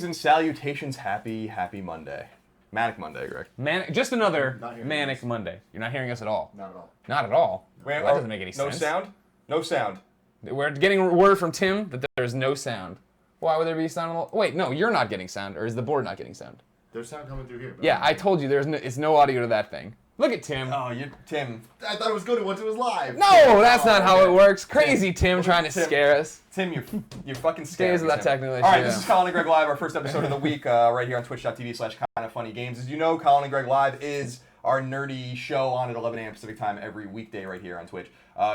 and salutations. Happy Monday. Manic Monday, Greg. Just another manic Monday. You're not hearing us at all. Not at all. Not at all. Wait, that doesn't make any no sense. Sound? No sound. We're getting word from Tim that there's no sound. Why would there be sound? Wait, no, you're not getting sound, or is the board not getting sound? There's sound coming through here. Yeah, I told you it's no audio to that thing. Look at Tim. Oh, Tim. I thought it was good once it was live. No, that's not how it works. Crazy Tim trying to scare us. Tim, you're fucking scared. Scares that technical issue. All right, this is Colin and Greg Live, our first episode of the week, right here on twitch.tv/kindafunnygames. As you know, Colin and Greg Live is our nerdy show on at 11 a.m. Pacific time every weekday right here on Twitch.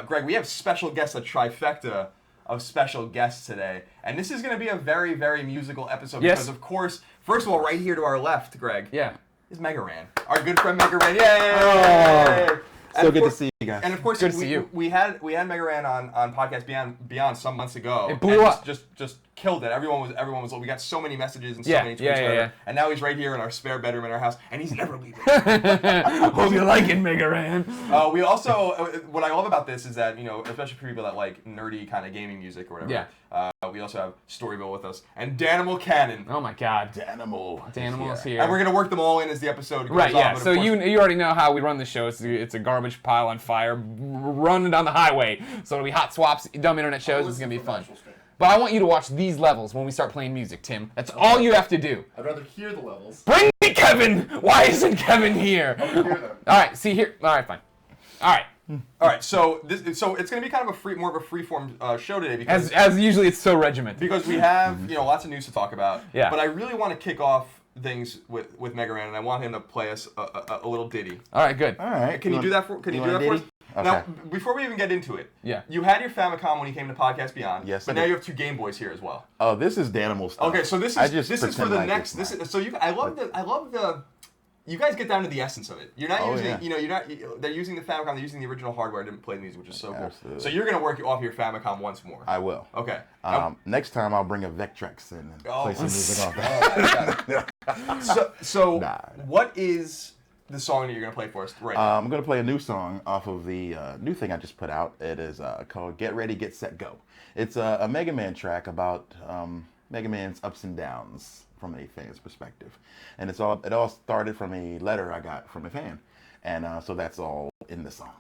Greg, we have special guests, a trifecta of special guests today, and this is going to be a very, very musical episode because, of course, first of all, right here to our left, Greg, is MegaRan, our good friend MegaRan. Yay! Oh, so good to see you guys. And of course, good to see you. We had MegaRan on Podcast Beyond some months ago. It blew up. Just killed it. Everyone was. We got so many messages and so many tweets. And now he's right here in our spare bedroom in our house, and he's never leaving. Hope you like it, MegaRan. We also, what I love about this is that, especially for people that like nerdy kind of gaming music or whatever. Yeah. We also have Storyville with us and Danimal Cannon. Oh my God. Danimal's here. And we're gonna work them all in as the episode goes Right, yeah. on, So you already know how we run the show. It's a garbage pile on fire, running down the highway. So it'll be hot swaps, dumb internet shows. It's gonna be fun. But I want you to watch these levels when we start playing music, Tim. That's all you have to do. I'd rather hear the levels. Bring me Kevin! Why isn't Kevin here? I want to hear them. All right, see here. All right, fine. All right. So it's gonna be kind of more of a freeform show today because As usually, it's so regimented. because we have lots of news to talk about. Yeah. But I really want to kick off things with MegaRan, and I want him to play us a little ditty. All right, good. All right. Can you do that for us? Okay. Now, before we even get into it, you had your Famicom when you came to Podcast Beyond. Yes, but I now did. you have two Game Boys here as well. Oh, this is Danimal stuff. Okay, so this is for the next. I love the. You guys get down to the essence of it. You're not they're using the Famicom. They're using the original hardware to play the music, which is so cool. Absolutely. So you're gonna work off your Famicom once more. I will. Okay. Next time I'll bring a Vectrex in and play some music off that. So what is the song that you're gonna play for us right now? I'm gonna play a new song off of the new thing I just put out. It is called "Get Ready, Get Set, Go." It's a Mega Man track about Mega Man's ups and downs from a fan's perspective, and it all started from a letter I got from a fan, and so that's all in the song.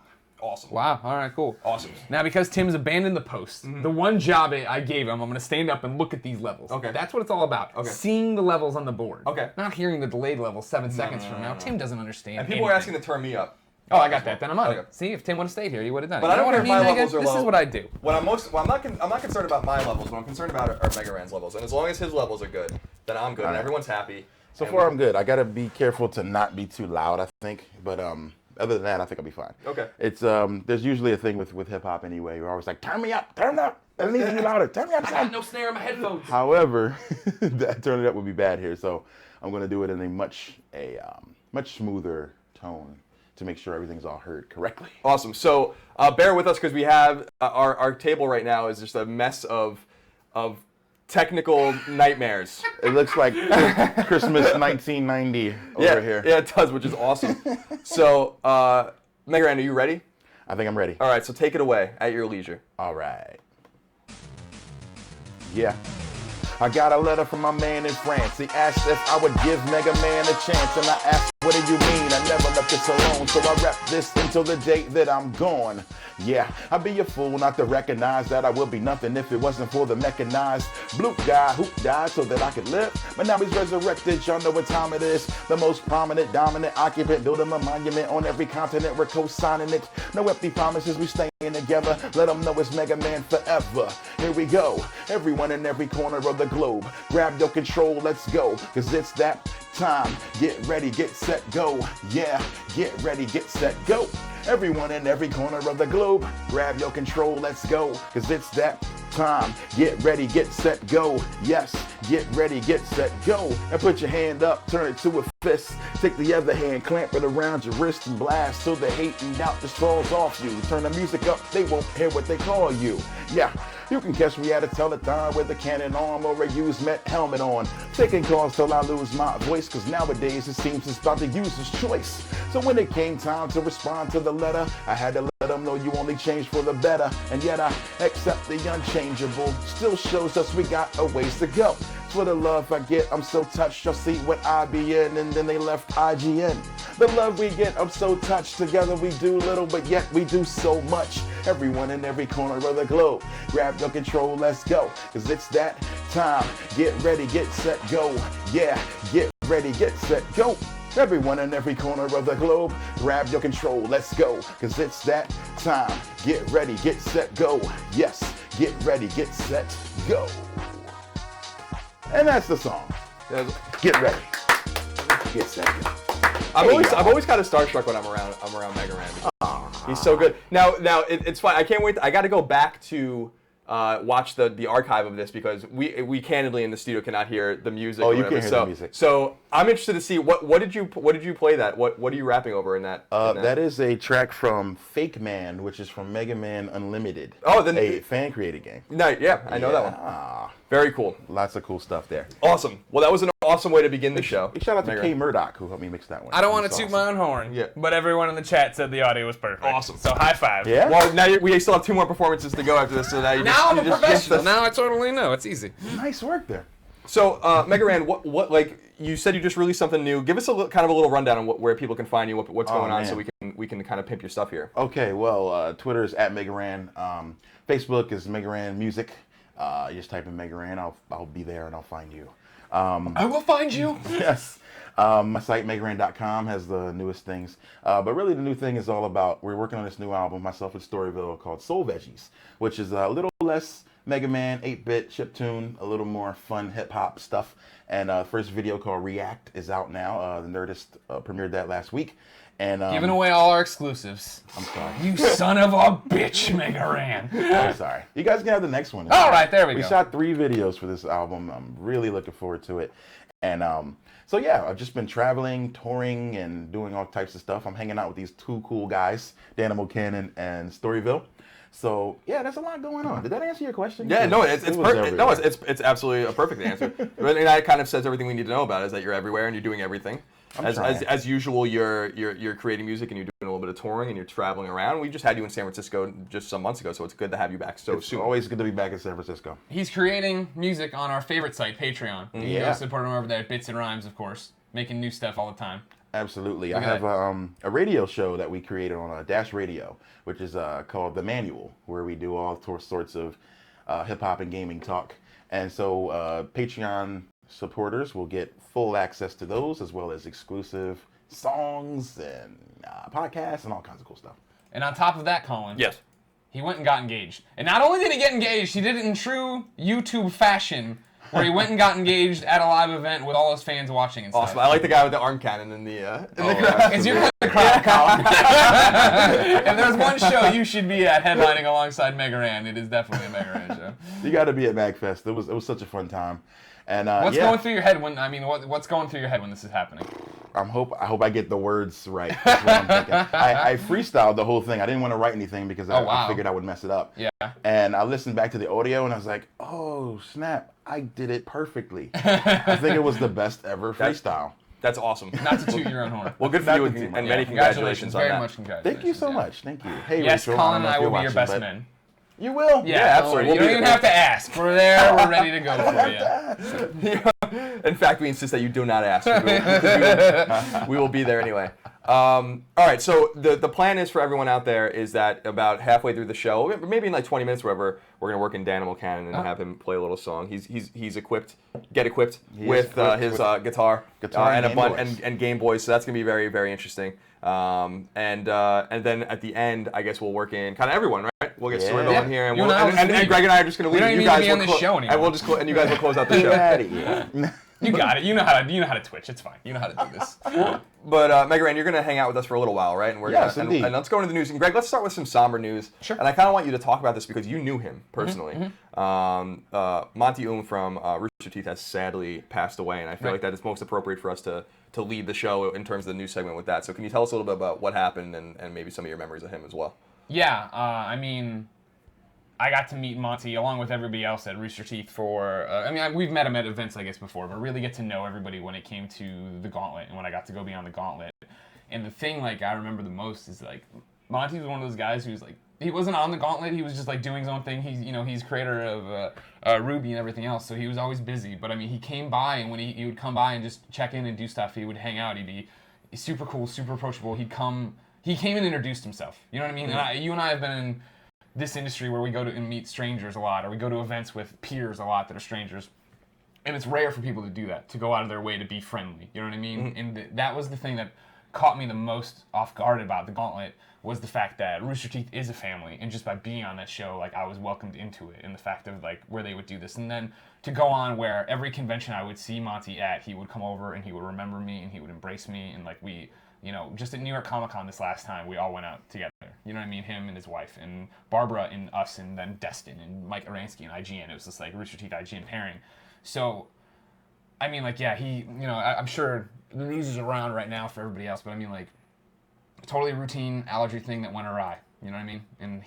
Awesome. Wow. All right, cool. Awesome. Now, because Tim's abandoned the post, the one job I gave him, I'm going to stand up and look at these levels. Okay. That's what it's all about. Okay. Seeing the levels on the board. Okay. Not hearing the delayed level 7 seconds from now. Tim doesn't understand. And people are asking to turn me up. Oh, I got that. Then I'm on Okay. it. See, if Tim would have stayed here, he would have done it. But I don't care if my levels are low. This is what I do. I'm not concerned about my levels. What I'm concerned about are MegaRan's levels. And as long as his levels are good, then I'm good, and everyone's happy. So far, I'm good. I gotta be careful to not be too loud, I think. But other than that, I think I'll be fine. Okay. It's there's usually a thing with hip hop anyway. You're always like, turn me up, turn it up. I need to be louder. Turn me up. I got no snare in my headphones. However, that turn it up would be bad here. So I'm gonna do it in a much smoother tone to make sure everything's all heard correctly. Awesome. So bear with us because we have our table right now is just a mess of technical nightmares. It looks like Christmas 1990 over here. Yeah, it does, which is awesome. So, MegaRan, are you ready? I think I'm ready. All right, so take it away at your leisure. All right. Yeah. I got a letter from my man in France. He asked if I would give Mega Man a chance, and I asked, what do you mean? I never left this alone, so I rep this until the date that I'm gone. Yeah, I'd be a fool not to recognize that I would be nothing if it wasn't for the mechanized blue guy who died so that I could live. But now he's resurrected, y'all know what time it is. The most prominent, dominant occupant, build him a monument on every continent, we're co-signing it. No empty promises, we staying together. Let them know it's Mega Man forever. Here we go, everyone in every corner of the globe. Grab your control, let's go, cause it's that time. Get ready, get set, go. Yeah, get ready, get set, go. Everyone in every corner of the globe, grab your control, let's go, cause it's that time. Get ready, get set, go. Yes, get ready, get set, go. And put your hand up, turn it to a fist. Take the other hand, clamp it around your wrist and blast till the hate and doubt just falls off you. Turn the music up, they won't hear what they call you. Yeah, you can catch me at a telethon with a cannon arm or a used Met helmet on. Taking calls till I lose my voice, cause nowadays it seems it's about the user's choice. So when it came time to respond to the letter, I had to let them know you only change for the better. And yet I accept the unchangeable. Still shows us we got a ways to go. For the love I get, I'm so touched. You'll see what I be in, and then they left IGN. The love we get, I'm so touched. Together we do little, but yet we do so much. Everyone in every corner of the globe, grab your control, let's go. Cause it's that time. Get ready, get set, go. Yeah, get ready, get set, go. Everyone in every corner of the globe, grab your control, let's go. Cause it's that time. Get ready, get set, go. Yes, get ready, get set, go. And that's the song. Get ready. Get set, go. I'm always kind of starstruck when I'm around MegaRan. He's so good. Now it's fun. I can't wait. I got to go back to watch the archive of this because we candidly in the studio cannot hear the music. Oh, you can't hear the music. So I'm interested to see what did you play that? What are you rapping over in that? That is a track from Fake Man, which is from Mega Man Unlimited. Oh, then a fan created game. Nice. Yeah, I know that one. Very cool. Lots of cool stuff there. Awesome. Well, that was an awesome way to begin the show. Big shout out to K Murdoch who helped me mix that one. I don't want to toot my own horn, but everyone in the chat said the audio was perfect. Awesome. So high five. Yeah. Well, now we still have 2 more performances to go after this, so now I'm a professional. Now I totally know. It's easy. Nice work there. So, MegaRan, what like you said you just released something new. Give us a kind of a little rundown on where people can find you, what's going on, so we can kind of pimp your stuff here. Okay, well, Twitter is @MegaRan. Facebook is MegaRan Music. You just type in MegaRan. I'll be there and I'll find you. I will find you. Yes. My site, MegaRan.com, has the newest things. But really, the new thing is all about, we're working on this new album, myself and Storyville, called Soul Veggies, which is a little less Mega Man, 8-bit, chiptune, a little more fun hip-hop stuff. And first video called React is out now. The Nerdist premiered that last week. And giving away all our exclusives. I'm sorry. You son of a bitch, MegaRan. I'm sorry. You guys can have the next one. All right, there we go. We shot 3 videos for this album. I'm really looking forward to it. And so yeah, I've just been traveling, touring, and doing all types of stuff. I'm hanging out with these 2 cool guys, Danimal Cannon and Storyville. So yeah, there's a lot going on. Did that answer your question? Yeah, no, it's absolutely a perfect answer. And that kind of says everything we need to know about is that you're everywhere and you're doing everything. As usual, you're creating music and you're doing a little bit of touring and you're traveling around. We just had you in San Francisco just some months ago, so it's good to have you back so soon. It's always good to be back in San Francisco. He's creating music on our favorite site, Patreon. You can go support him over there at Bits and Rhymes, of course, making new stuff all the time. Absolutely. I have a radio show that we created on Dash Radio, which is called The Manual, where we do all sorts of hip-hop and gaming talk. And so Patreon supporters will get full access to those, as well as exclusive songs and podcasts and all kinds of cool stuff. And on top of that, Colin, yes, he went and got engaged. And not only did he get engaged, he did it in true YouTube fashion, where he went and got engaged at a live event with all his fans watching and stuff. Awesome. I like the guy with the arm cannon in the crowd. Because you're in the crowd, Colin. If there's one show you should be at headlining alongside MegaRan, it is definitely a MegaRan show. You got to be at MagFest. It was such a fun time. And what's going through your head when what's going through your head when this is happening? I hope I get the words right. That's what I'm thinking. I freestyled the whole thing. I didn't want to write anything because I figured I would mess it up. Yeah. And I listened back to the audio and I was like, oh snap, I did it perfectly. I think it was the best ever freestyle. That's awesome. Not to toot your own horn. Well, good for you and many congratulations on that. Very much congratulations. Thank you so much. Thank you. Hey, yes, Rachel, Colin and I will be watching, your best men. You will? Yeah, absolutely. You don't even have to ask. We're there. We're ready to go for you. In fact, we insist that you do not ask. We will be there anyway. All right, so the plan is for everyone out there is that about halfway through the show, maybe in like 20 minutes or whatever, we're going to work in Danimal Cannon and have him play a little song. He's equipped with his guitar and Game Boys, so that's going to be very, very interesting. And then at the end, I guess we'll work in kind of everyone, right? We'll get Storyville in here, and Greg and I are just going to leave. You guys will close show anymore. And we'll just and you guys will close out the show. You got it. You know how to Twitch. It's fine. You know how to do this. But MegaRan, you're going to hang out with us for a little while, right? And we're indeed. And let's go into the news. And Greg, let's start with some somber news. Sure. And I kind of want you to talk about this because you knew him personally. Monty from Rooster Teeth has sadly passed away, and I feel like that it's most appropriate for us to lead the show in terms of the news segment with that. So can you tell us a little bit about what happened and maybe some of your memories of him as well? Yeah, I got to meet Monty along with everybody else at Rooster Teeth for, we've met him at events, I guess, before, but really get to know everybody when it came to the Gauntlet and when I got to go beyond the Gauntlet. And the thing, I remember the most is, Monty was one of those guys who's like, he wasn't on the gauntlet. He was just like doing his own thing. He's creator of Ruby and everything else, so he was always busy. But I mean, he came by, and when he would come by and just check in and do stuff, he would hang out. He'd be super cool, super approachable. He came and introduced himself. You know what I mean? And you and I have been in this industry where we go to and meet strangers a lot, or we go to events with peers a lot that are strangers. And it's rare for people to do that, to go out of their way to be friendly. You know what I mean? And that was the thing that caught me the most off guard about the Gauntlet, was the fact that Rooster Teeth is a family, and just by being on that show, like, I was welcomed into it, and the fact of like where they would do this, and then to go on where every convention I would see Monty at, he would come over and he would remember me and he would embrace me, and like we, you know, just at New York Comic Con this last time, we all went out together. You know what I mean? Him and his wife, and Barbara and us, and then Destin and Mike Aransky and IGN. It was just like Rooster Teeth IGN pairing. So, I mean, like, yeah, he, you know, I'm sure the news is around right now for everybody else, but I mean, like, totally routine allergy thing that went awry. You know what I mean? And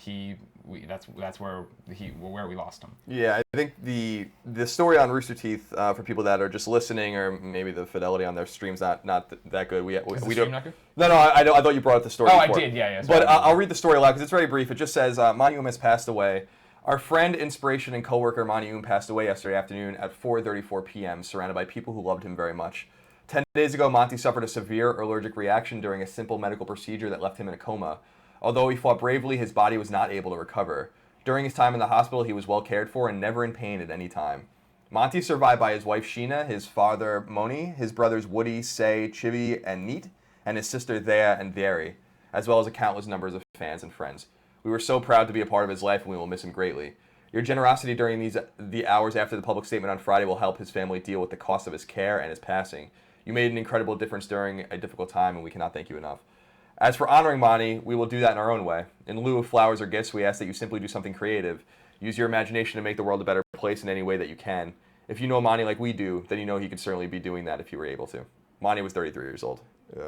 that's where we lost him. Yeah, I think the story on Rooster Teeth, for people that are just listening, or maybe the fidelity on their stream's not that good. Is the stream not good? No, I thought you brought up the story. Oh, before. I did. Yeah. But I'll read the story aloud because it's very brief. It just says Monty Oom has passed away. Our friend, inspiration, and coworker Monty Oom passed away yesterday afternoon at 4:34 p.m. surrounded by people who loved him very much. 10 days ago, Monty suffered a severe allergic reaction during a simple medical procedure that left him in a coma. Although he fought bravely, his body was not able to recover. During his time in the hospital, he was well cared for and never in pain at any time. Monty is survived by his wife Sheena, his father Moni, his brothers Woody, Say, Chivi, and Neat, and his sister Thea and Thierry, as well as a countless numbers of fans and friends. We were so proud to be a part of his life, and we will miss him greatly. Your generosity during the hours after the public statement on Friday will help his family deal with the cost of his care and his passing. You made an incredible difference during a difficult time, and we cannot thank you enough. As for honoring Monty, we will do that in our own way. In lieu of flowers or gifts, we ask that you simply do something creative. Use your imagination to make the world a better place in any way that you can. If you know Monty like we do, then you know he could certainly be doing that if you were able to. Monty was 33 years old.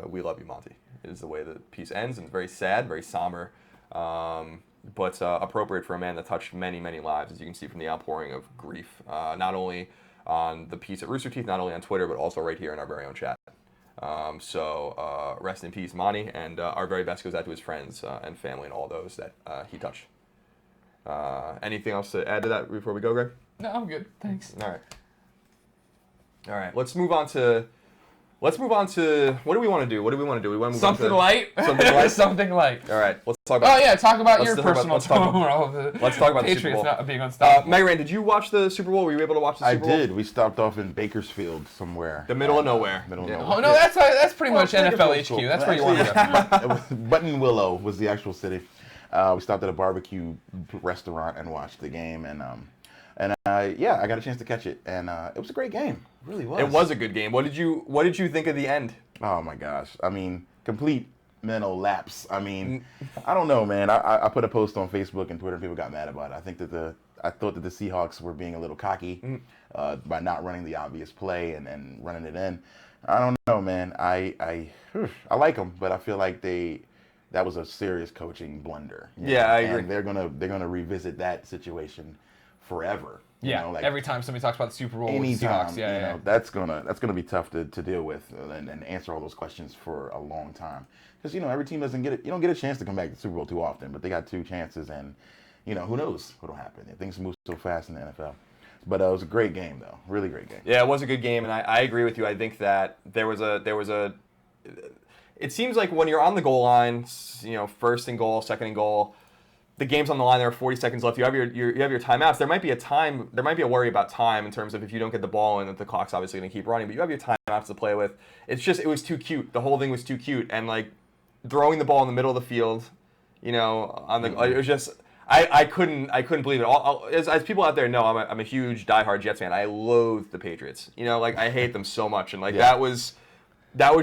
We love you, Monty. It is the way the piece ends, and it's very sad, very somber, but appropriate for a man that touched many, many lives, as you can see from the outpouring of grief, not only on the piece at Rooster Teeth, not only on Twitter, but also right here in our very own chat. So rest in peace, Monty, and our very best goes out to his friends and family and all those that he touched. Anything else to add to that before we go, Greg? No, I'm good. Thanks. All right. Let's move on to what do we want to do? We want to move Something on to light. Something light. Something light. All right. Let's talk about. Oh yeah, talk about let's your talk about- personal let's talk about- tomorrow of the let's talk about the Super Patriots Bowl. not being unstoppable. MegaRan, did you watch the Super Bowl? Were you able to watch the I Super Bowl? did. We stopped off in Bakersfield somewhere. The middle of nowhere. Middle of Yeah. nowhere. Oh no, that's pretty much NFL Bakersfield's HQ. cool. That's where you want to go. It was Button Willow was the actual city. We stopped at a barbecue restaurant and watched the game, and I got a chance to catch it, and it was a great game. It really was. It was a good game. What did you think of the end? Oh my gosh! I mean, complete mental lapse. I mean, I don't know, man. I put a post on Facebook and Twitter, and people got mad about it. I thought that the Seahawks were being a little cocky by not running the obvious play and running it in. I don't know, man. I like them, but I feel like that was a serious coaching blunder. Yeah, I agree. And they're gonna revisit that situation forever. Yeah, like every time somebody talks about the Super Bowl with the anytime, Seahawks, yeah. that's gonna be tough to deal with and answer all those questions for a long time. Because every team doesn't get it. You don't get a chance to come back to the Super Bowl too often, but they got 2 chances, and who knows what'll happen. Things move so fast in the NFL. But it was a great game, though. Really great game. Yeah, it was a good game, and I agree with you. I think that there was a. It seems like when you're on the goal line, first and goal, second and goal, the game's on the line. There are 40 seconds left. You have your timeouts. There might be a worry about time in terms of if you don't get the ball and that the clock's obviously going to keep running. But you have your timeouts to play with. It was too cute. The whole thing was too cute, and like throwing the ball in the middle of the field, it was just. I couldn't believe it. As people out there know, I'm a huge diehard Jets fan. I loathe the Patriots. I hate them so much, and that was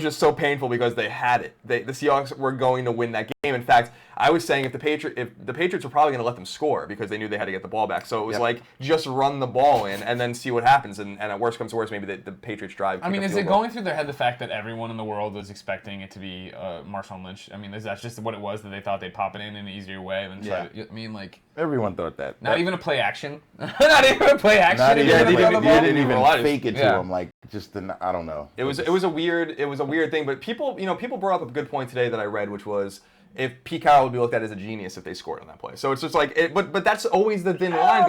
just so painful because they had it. The Seahawks were going to win that game. In fact, I was saying if the Patriots were probably going to let them score because they knew they had to get the ball back. So it was like just run the ball in and then see what happens. And at worst comes to worst, maybe the Patriots drive. I mean, is it going through their head the fact that everyone in the world was expecting it to be Marshawn Lynch? I mean, is that just what it was, that they thought they'd pop it in an easier way than try to? I mean, like, everyone thought that. Not even a play action. Not even a play action. Not even, They didn't even fake it to him. Like, I don't know. It was a weird thing. But people brought up a good point today that I read, which was, if Pete Carroll would be looked at as a genius if they scored on that play. So it's just like, but that's always the thin line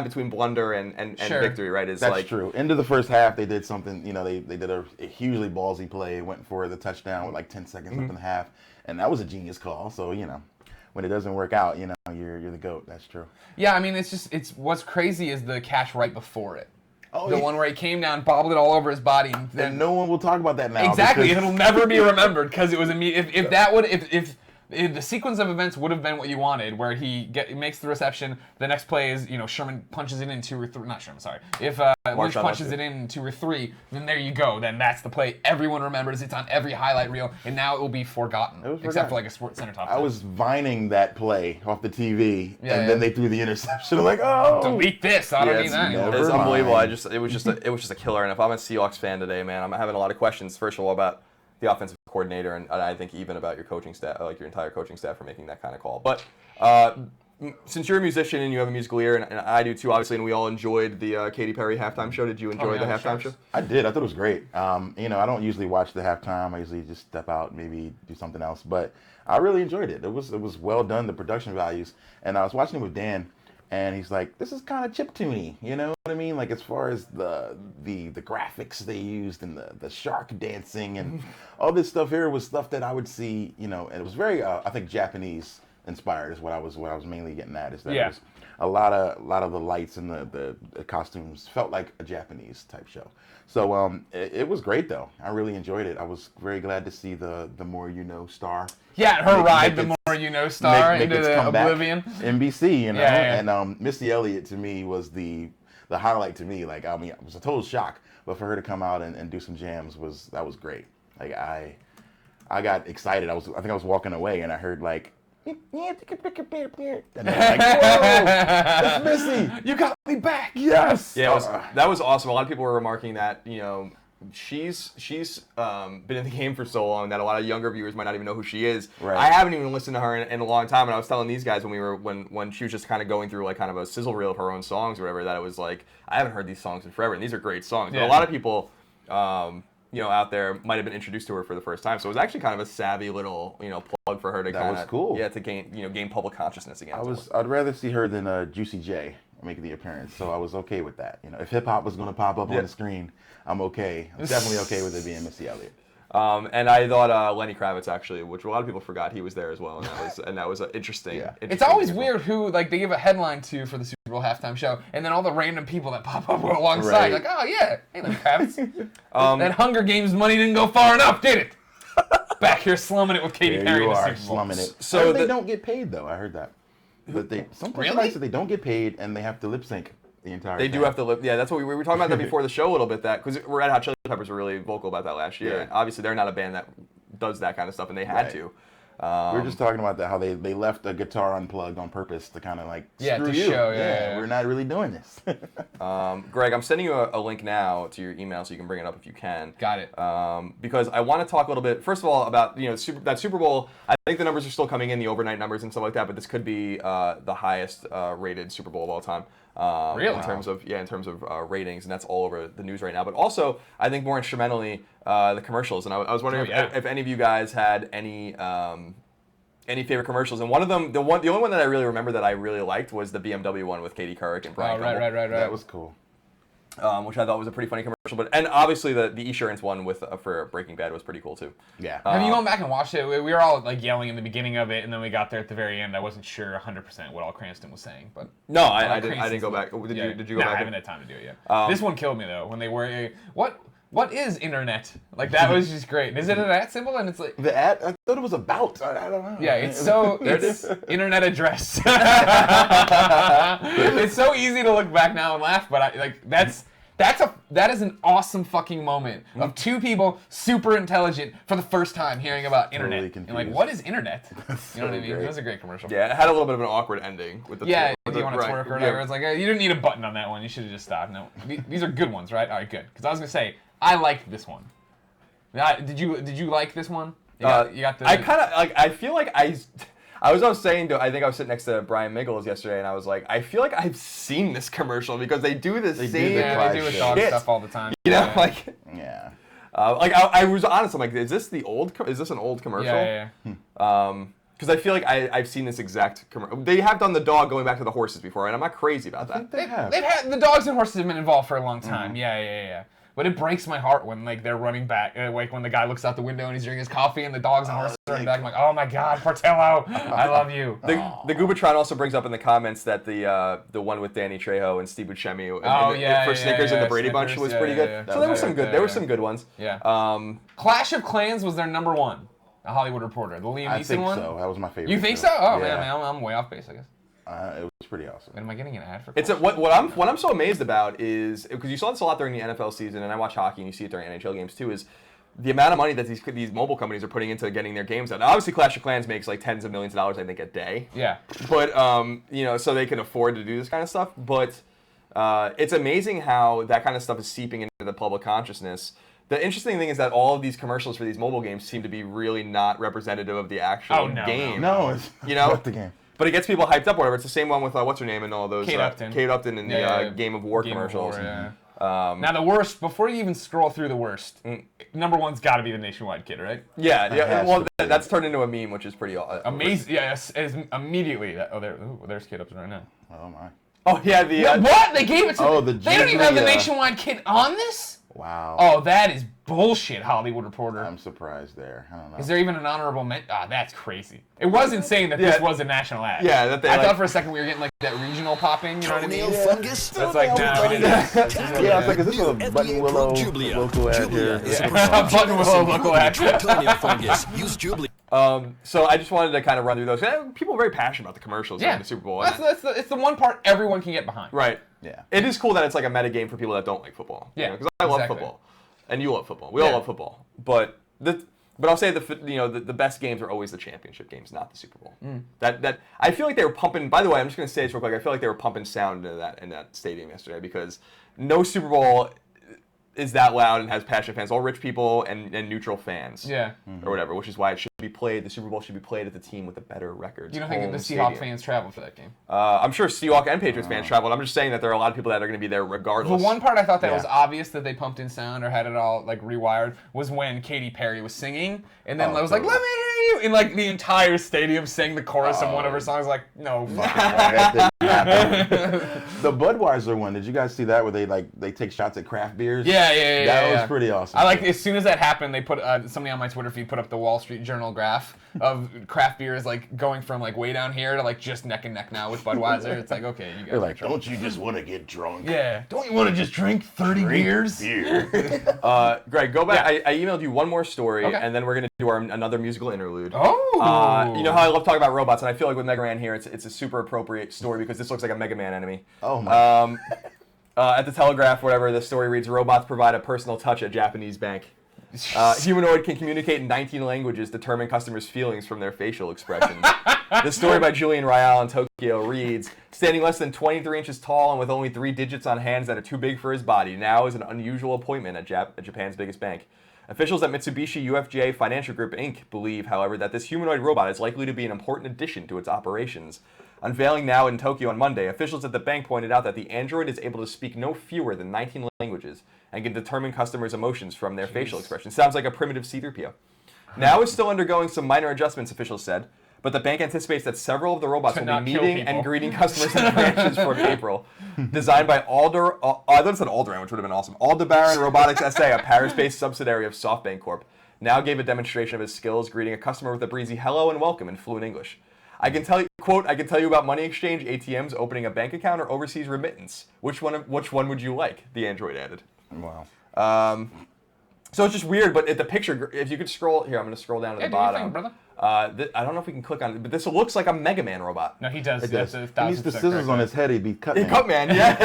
between blunder and victory, right? Is That's like, true. Into the first half, they did something. They did a hugely ballsy play, went for the touchdown with like 10 seconds left in the half, and that was a genius call. So when it doesn't work out, you're the GOAT. That's true. Yeah, I mean, it's what's crazy is the catch right before it. Oh, The one where he came down, bobbled it all over his body, and then And no one will talk about that now. exactly, because- it'll never be remembered because it was immediate. If the sequence of events would have been what you wanted, where he makes the reception, the next play is Sherman punches it in 2 or 3. Not Sherman, sorry. If Lynch punches it in 2 or 3, then there you go. Then that's the play everyone remembers. It's on every highlight reel, and now it will be forgotten, except for like a Sports Center top. I was vining that play off the TV, Yeah, and then they threw the interception. I'm like, oh, delete this. I don't need that anymore. It's Never unbelievable. mind. It was just a killer. And if I'm a Seahawks fan today, man, I'm having a lot of questions. First of all, about the offensive coordinator, and I think even about your coaching staff, like your entire coaching staff, for making that kind of call. But since you're a musician and you have a musical ear, and I do too, obviously, and we all enjoyed the Katy Perry halftime show. Did you enjoy the halftime show? I did. I thought it was great. I don't usually watch the halftime. I usually just step out, maybe do something else. But I really enjoyed it. It was well done, the production values. And I was watching it with Dan, and he's like, "This is kind of chiptune-y." You know what I mean? Like as far as the graphics they used and the shark dancing and all this stuff here was stuff that I would see. And it was very, I think, Japanese inspired is what I was mainly getting at. Is that it was a lot of the lights and the costumes felt like a Japanese type show. So it was great though. I really enjoyed it. I was very glad to see the More You Know star. Yeah, her ride, the More You Know star make into its the comeback. oblivion. NBC, Yeah. And Missy Elliott to me was the highlight to me. Like, I mean, it was a total shock, but for her to come out and do some jams was great. Like I got excited. I think I was walking away and I heard like, and I was like, whoa, that's Missy. You got me back. Yes. Yeah, that was awesome. A lot of people were remarking that she's been in the game for so long that a lot of younger viewers might not even know who she is. Right. I haven't even listened to her in a long time, and I was telling these guys when she was just kind of going through like kind of a sizzle reel of her own songs or whatever, that it was like, I haven't heard these songs in forever, and these are great songs. Yeah. But a lot of people out there might have been introduced to her for the first time, so it was actually kind of a savvy little plug for her to That was cool. to gain public consciousness again. I'd rather see her than Juicy J making the appearance, so I was okay with that. If hip hop was going to pop up on the screen, I'm okay. I'm definitely okay with it being Missy Elliott. And I thought Lenny Kravitz, actually, which a lot of people forgot he was there as well, and that was interesting. Yeah. It's always weird who they give a headline to for the Super Bowl halftime show, and then all the random people that pop up alongside, Right. like, oh yeah, hey Lenny Kravitz. That Hunger Games money didn't go far enough, did it? Back here slumming it with Katy There Perry you in the are, Super Bowl. slumming it. So They don't get paid though. I heard that. But sometimes they don't get paid and they have to lip sync the entire. They thing. do have to live. Yeah, that's what we were talking about that before the show a little bit. That because Red Hot Chili Peppers were really vocal about that last year. Yeah. And obviously, they're not a band that does that kind of stuff, and they had Right. to. We were just talking about that, how they left a guitar unplugged on purpose to kind of like Yeah, screw to you. show, yeah. We're not really doing this. Greg, I'm sending you a link now to your email so you can bring it up if you can. Got it. Because I want to talk a little bit, first of all, about that Super Bowl. I think the numbers are still coming in, the overnight numbers and stuff like that. But this could be the highest rated Super Bowl of all time. Really? In terms of ratings, and that's all over the news right now. But also, I think more instrumentally, the commercials. And I was wondering if any of you guys had any favorite commercials. And one of them, the only one that I really remember that I really liked was the BMW one with Katie Couric and Brian Campbell. Right. That was cool. Which I thought was a pretty funny commercial. And obviously the Esurance one for Breaking Bad was pretty cool too. Yeah. Have you gone back and watched it? We were all like yelling in the beginning of it, and then we got there at the very end. I wasn't sure 100% what all Cranston was saying, but No, I didn't go back. Did you go back? I haven't had time to do it yet. This one killed me though when they were what is internet? Like that was just great. Is it an @ symbol? And it's like The ad, I thought it was about. I don't know. yeah, it's internet address. It's so easy to look back now and laugh, but that is an awesome fucking moment of two people super intelligent for the first time hearing about internet. Totally And like, confused. what is internet? You know what I mean? great. It was a great commercial. Yeah, it had a little bit of an awkward ending with the Yeah, with do you the- want to right, twerk or whatever? yeah. It's like, you didn't need a button on that one. You should have just stopped. No, these are good ones, right? All right, good. Because I was gonna say, I liked this one. Did you like this one? You got the. I kind of like. I feel like I was saying to. I think I was sitting next to Brian Miggles yesterday, and I was like, I feel like I've seen this commercial because they do the same. yeah, they do with dog shit. stuff all the time. You know, Yeah. like. Yeah. I was honest. I'm like, is this an old commercial? Yeah. Because I feel like I've seen this exact commercial. They have done the dog going back to the horses before, and I'm not crazy about that. They've had the dogs and horses have been involved for a long time. Yeah. But it breaks my heart when like they're running back, like when the guy looks out the window and he's drinking his coffee and the dogs and horses are running back. I'm like, oh my God, Portillo, I love you. The Goobatron also brings up in the comments that the one with Danny Trejo and Steve Buscemi for Snickers and the Brady Bunch was pretty good. Yeah. So there were some good. There were some good ones. Yeah. Clash of Clans was their number one. The Hollywood Reporter, the Liam Neeson one. I think so. That was my favorite. You think so? Oh man, I'm way off base, I guess. It was pretty awesome. Am I getting an ad for? What I'm so amazed about is because you saw this a lot during the NFL season, and I watch hockey, and you see it during NHL games too. Is the amount of money that these mobile companies are putting into getting their games out. Now, obviously, Clash of Clans makes like tens of millions of dollars, I think, a day. Yeah. But so they can afford to do this kind of stuff. But it's amazing how that kind of stuff is seeping into the public consciousness. The interesting thing is that all of these commercials for these mobile games seem to be really not representative of the actual game. No, it's not the game. But it gets people hyped up, whatever. It's the same one with, what's her name, and all those. Kate Upton. Kate Upton in the Game of War commercials. Now, the worst, before you even scroll through the worst, number one's got to be the Nationwide Kid, right? Yeah. Well, that's turned into a meme, which is pretty amazing. Yes, immediately. There's Kate Upton right now. Oh, my. Oh, yeah. What? They gave it to they don't even have the Ghibli, Nationwide Kid on this? Wow. Oh, that is bullshit, Hollywood Reporter. I'm surprised there. I don't know. Is there even an honorable mention? That's crazy. It was insane that this was a national ad. Yeah, that they I thought for a second we were getting like that regional popping, you know what I mean? Fungus. That's like, no. Yeah, I was like, is this a Button Willow local ad here? Button Willow local ad. Fungus. Use Jubilee. So I just wanted to kind of run through those. People are very passionate about the commercials during the Super Bowl. It's the one part everyone can get behind. Right. Yeah. It is cool that it's like a meta game for people that don't like football. Yeah. Because I love football, and you love football. We all love football. But I'll say the best games are always the championship games, not the Super Bowl. That I feel like they were pumping. By the way, I'm just going to say this real quick. I feel like they were pumping sound into that stadium yesterday because no Super Bowl is that loud and has passionate fans. All rich people and neutral fans. Yeah. Or whatever, which is why it should be played. The Super Bowl should be played at the team with the better records. You don't think the Seahawks fans traveled for that game? I'm sure Seahawks and Patriots fans traveled. I'm just saying that there are a lot of people that are going to be there regardless. The one part I thought that was obvious that they pumped in sound or had it all like rewired was when Katy Perry was singing, and then I was like, "Let me hear you," and like the entire stadium sang the chorus of one of her songs. Like, no fucking The Budweiser one, did you guys see that where they take shots at craft beers? Yeah. That was pretty awesome. I like as soon as that happened, they put somebody on my Twitter feed put up the Wall Street Journal graph of craft beers like going from like way down here to like just neck and neck now with Budweiser. It's like, okay, you guys. They're like, don't you just want to get drunk? Yeah. Don't you want to just drink 30 beers? Beer. Greg, go back. Yeah. I emailed you one more story, Okay. and then we're gonna do another musical interlude. Oh. You know how I love talking about robots, and I feel like with MegaRan here, it's a super appropriate story because this looks like a Mega Man enemy. Oh my. At the Telegraph, whatever, the story reads, robots provide a personal touch at Japanese bank. Humanoid can communicate in 19 languages, determine customers' feelings from their facial expressions. The story by Julian Rial in Tokyo reads, standing less than 23 inches tall and with only 3 digits on hands that are too big for his body, now is an unusual appointment at Japan's biggest bank. Officials at Mitsubishi UFJ Financial Group, Inc. believe, however, that this humanoid robot is likely to be an important addition to its operations. Unveiling now in Tokyo on Monday, officials at the bank pointed out that the android is able to speak no fewer than 19 languages and can determine customers' emotions from their facial expressions. Sounds like a primitive C-3PO. Now is still undergoing some minor adjustments, officials said, but the bank anticipates that several of the robots will be meeting and greeting customers in branches from April. Designed by I thought it said Alderan, which would have been awesome. Aldebaran Robotics SA, a Paris-based subsidiary of SoftBank Corp., now gave a demonstration of his skills greeting a customer with a breezy hello and welcome in fluent English. I can tell you, quote, I can tell you about money exchange, ATMs, opening a bank account, or overseas remittance. Which one would you like? The android added. Wow. So it's just weird, but the picture, if you could scroll, here, I'm going to scroll down to the bottom. Do you think, brother? I don't know if we can click on it, but this looks like a Mega Man robot. No, he does. It does. That's He needs the scissors on his head, he'd be cut man. Cut Man, yeah.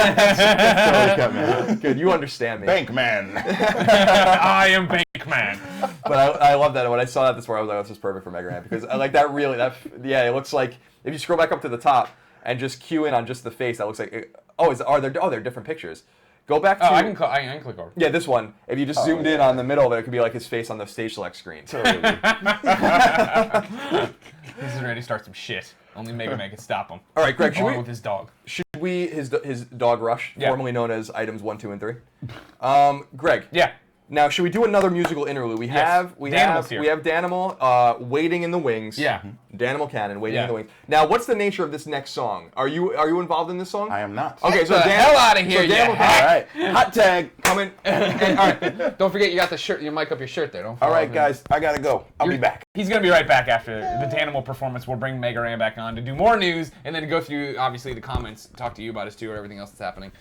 Totally cut man. Good, you understand me. Bank man. I am Bankman. But I love that. When I saw that this morning, I was like, this is perfect for MegaRan because I like that really. It looks like if you scroll back up to the top and just cue in on just the face, that looks like. Are there different pictures? Go back to. I can click over. Yeah, this one. If you just zoomed in on the middle of it, it could be like his face on the stage select screen. Totally. This is ready to start some shit. Only Mega Man can stop him. All right, Greg. Along with his dog. Should we his dog Rush, formerly known as items 1, 2, and 3? Greg. Yeah. Now, should we do another musical interlude? We have Danimal waiting in the wings. Yeah. Danimal Cannon waiting in the wings. Now, what's the nature of this next song? Are you involved in this song? I am not. Okay, so Get the hell out of here, So Danimal you Cannon, All right. Hot tag. coming. All right. Don't forget you got the shirt, your mic up your shirt there. Don't All fall right, in. guys. I gotta go. I'll be back. He's going to be right back after the Danimal performance. We'll bring MegaRan back on to do more news and then go through, obviously, the comments, talk to you about us, too, or everything else that's happening.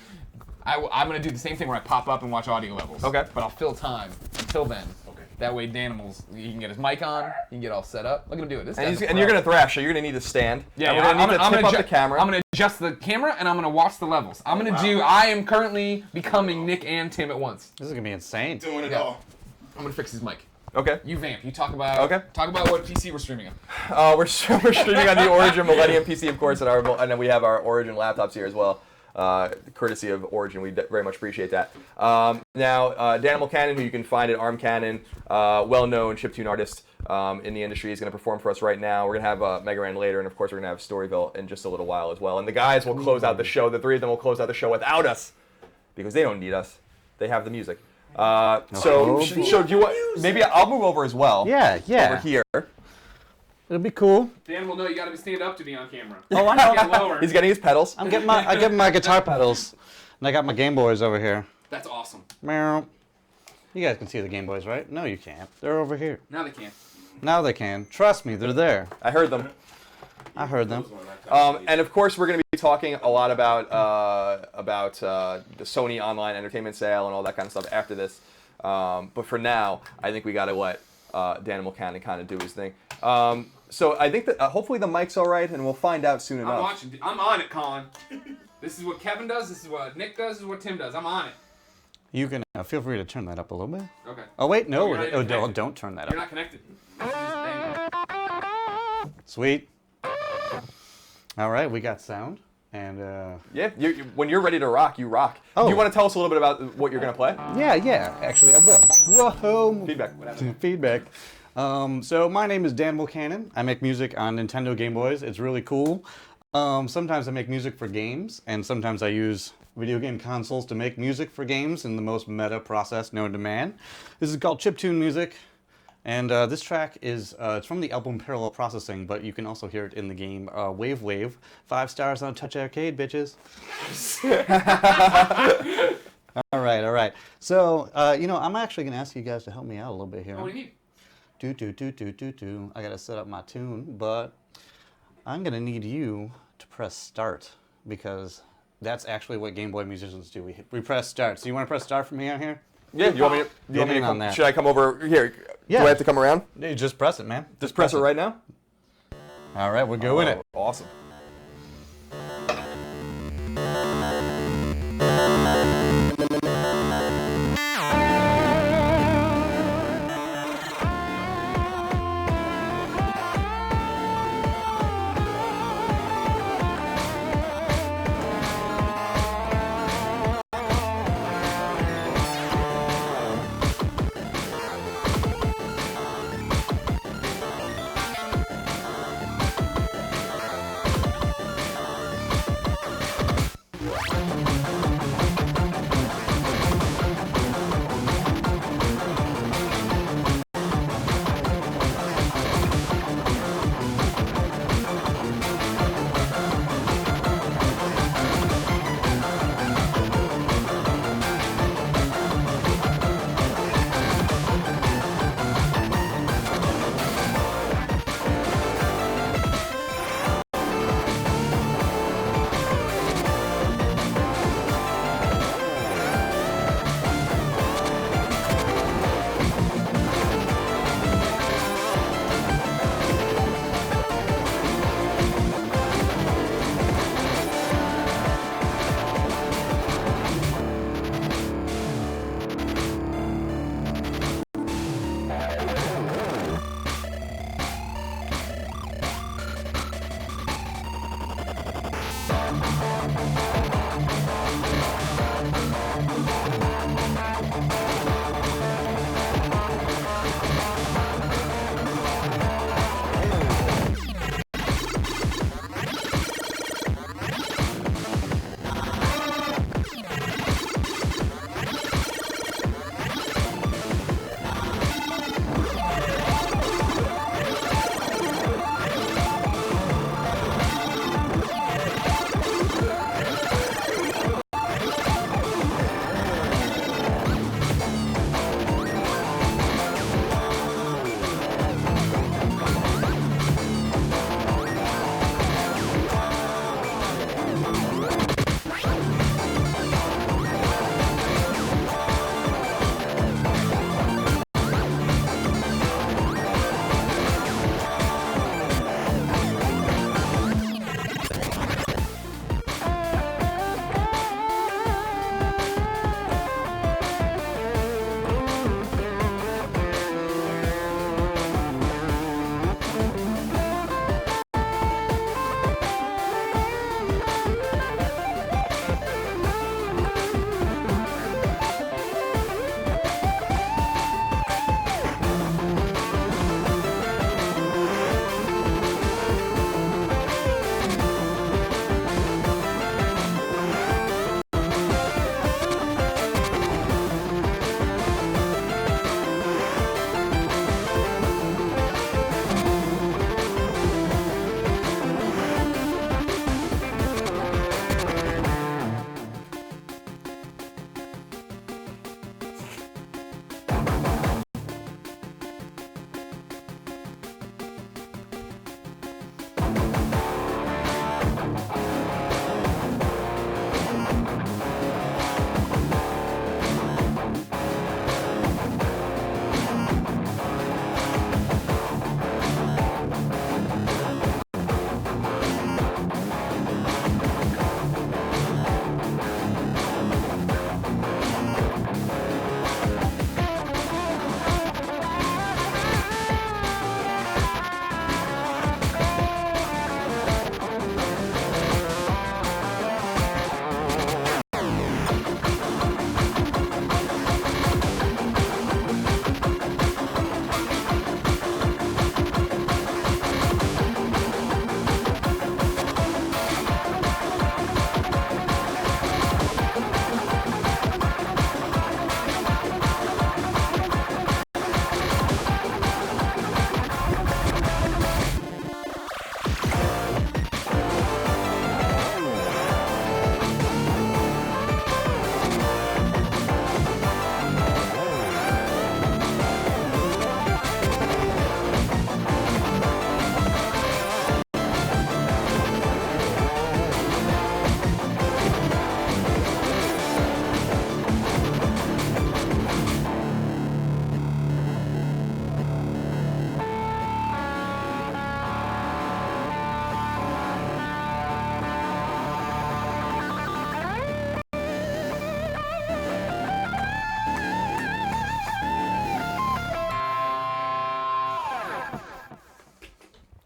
I'm going to do the same thing where I pop up and watch audio levels. Okay. But I'll fill time until then. Okay. That way, Danimals, he can get his mic on, he can get all set up. Look at him do it. This guy's a And pro. you're gonna thrash, so you're gonna need to stand. Yeah, and we're gonna need to tip up the camera. I'm going to adjust the camera and I'm going to watch the levels. I'm going to I am currently becoming Nick and Tim at once. This is gonna be insane. Doing it Yeah. all. I'm going to fix his mic. Okay. You vamp. You talk about what PC we're streaming on. We're streaming on the Origin Millennium PC, of course, and then we have our Origin laptops here as well. Courtesy of Origin, we very much appreciate that. Now, Danimal Cannon, who you can find at Arm Cannon, well-known chiptune artist in the industry, is going to perform for us right now. We're going to have MegaRan later, and of course, we're going to have Storyville in just a little while as well. And the guys will close out the show. The three of them will close out the show without us because they don't need us. They have the music. So do you want? Maybe I'll move over as well. Yeah. Over here. It'll be cool. Dan will know you got to stand up to be on camera. Oh, I know. Get lower. He's getting his pedals. I give my guitar pedals, and I got my Game Boys over here. That's awesome. Meow. You guys can see the Game Boys, right? No, you can't. They're over here. Now they can. Now they can. Trust me, they're there. I heard them. I heard them. And of course, we're going to be talking a lot about the Sony online entertainment sale and all that kind of stuff after this. But for now, I think we got to let Danimal Cannon kind of do his thing. So I think that hopefully the mic's all right, and we'll find out soon enough. I'm watching. I'm on it, Colin. This is what Kevin does. This is what Nick does. This is what Tim does. I'm on it. You can feel free to turn that up a little bit. Okay. Oh wait, no, You're not even connected. don't turn that You're up. not connected. Bang. Sweet. All right, we got sound, and Yeah, when you're ready to rock, you rock. Oh. Do you want to tell us a little bit about what you're going to play? yeah. Actually, I will. Whoa. Feedback. Feedback. So my name is Danimal Cannon. I make music on Nintendo Game Boys. It's really cool. Sometimes I make music for games, and sometimes I use video game consoles to make music for games in the most meta process known to man. This is called chiptune music, and this track is it's from the album Parallel Processing, but you can also hear it in the game Wave Wave. 5 stars on Touch Arcade, bitches. All right. So I'm actually gonna ask you guys to help me out a little bit here. What do you need? Do. I gotta set up my tune, but I'm gonna need you to press start because that's actually what Game Boy musicians do. We press start. So you want to press start from here on here? Yeah, you want me to Get in on come, that. should I come over here? Yeah. Do I have to come around? You just press it, man. Just press it right now? All right, we're doing it. Awesome.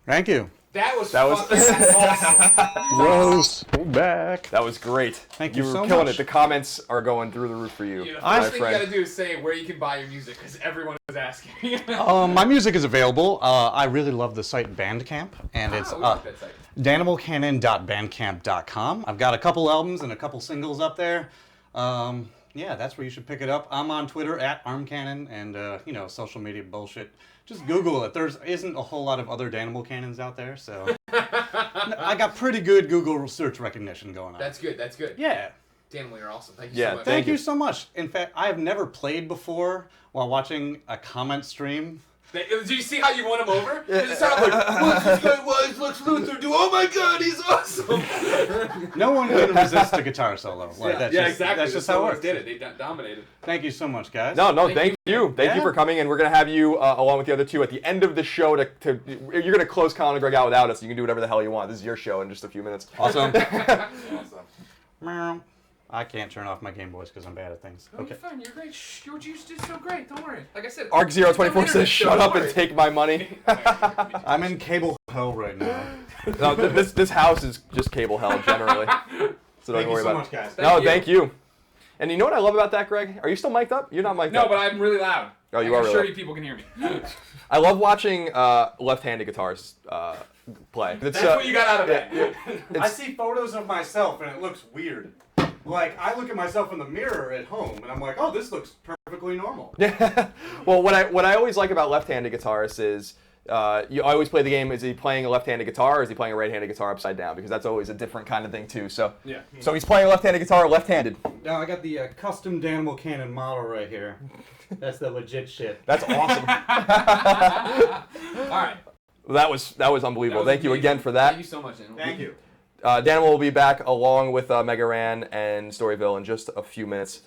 Thank you. That was awesome. Rose, back. That was great. Thank you were so killing much. it. The comments are going through the roof for you. The my first thing you friend. gotta do is say where you can buy your music, because everyone is asking. My music is available. I really love the site Bandcamp, and it's we like that site. danimalcannon.bandcamp.com. I've got a couple albums and a couple singles up there. Yeah, that's where you should pick it up. I'm on Twitter @armcannon and social media bullshit. Just Google it. There isn't a whole lot of other Danimal Cannons out there, so I got pretty good Google search recognition going on. That's good. That's good. Yeah. Danimal, you're awesome. Thank you Yeah, so much. Thank you so much. In fact, I have never played before while watching a comment stream. Did you see how you won him over? It sounded like, what's this guy? Why is Lex Luthor do? Oh my God, he's awesome! No one can resist a guitar solo. Like, that's just, exactly. That's just how it works. Did it. They dominated. Thank you so much, guys. No, Thank thank you. Thank you Yeah. for coming, and we're going to have you, along with the other two, at the end of the show, you're going to close Colin and Greg out without us. You can do whatever the hell you want. This is your show in just a few minutes. Awesome. Awesome. Meow. I can't turn off my Game Boys because I'm bad at things. Oh, Okay. you're fine. You're great. Shh, you just did so great. Don't worry. Like I said, Arc024 says, shut up and take my money. I'm in cable hell right now. No, this house is just cable hell, generally. So don't Thank worry you so about much, it. guys. No, thank you. And you know what I love about that, Greg? Are you still mic'd up? You're not mic'd No, up. but I'm really loud. Oh, you I are can really assure loud. you people can hear me. I love watching left-handed guitars play. That's what you got out of that. I see photos of myself and it looks weird. Like, I look at myself in the mirror at home and I'm like, oh, this looks perfectly normal. Well, what I always like about left-handed guitarists is you always play the game. Is he playing a left-handed guitar or is he playing a right-handed guitar upside down? Because that's always a different kind of thing too. So Yeah. So he's playing a left-handed guitar left-handed. Now, I got the custom Danimal Cannon model right here. That's the legit shit. That's awesome. All right. That was unbelievable. That was Thank you amazing. again for that. Thank you so much, Daniel. Thank you. Danimal will be back along with MegaRan and Storyville in just a few minutes.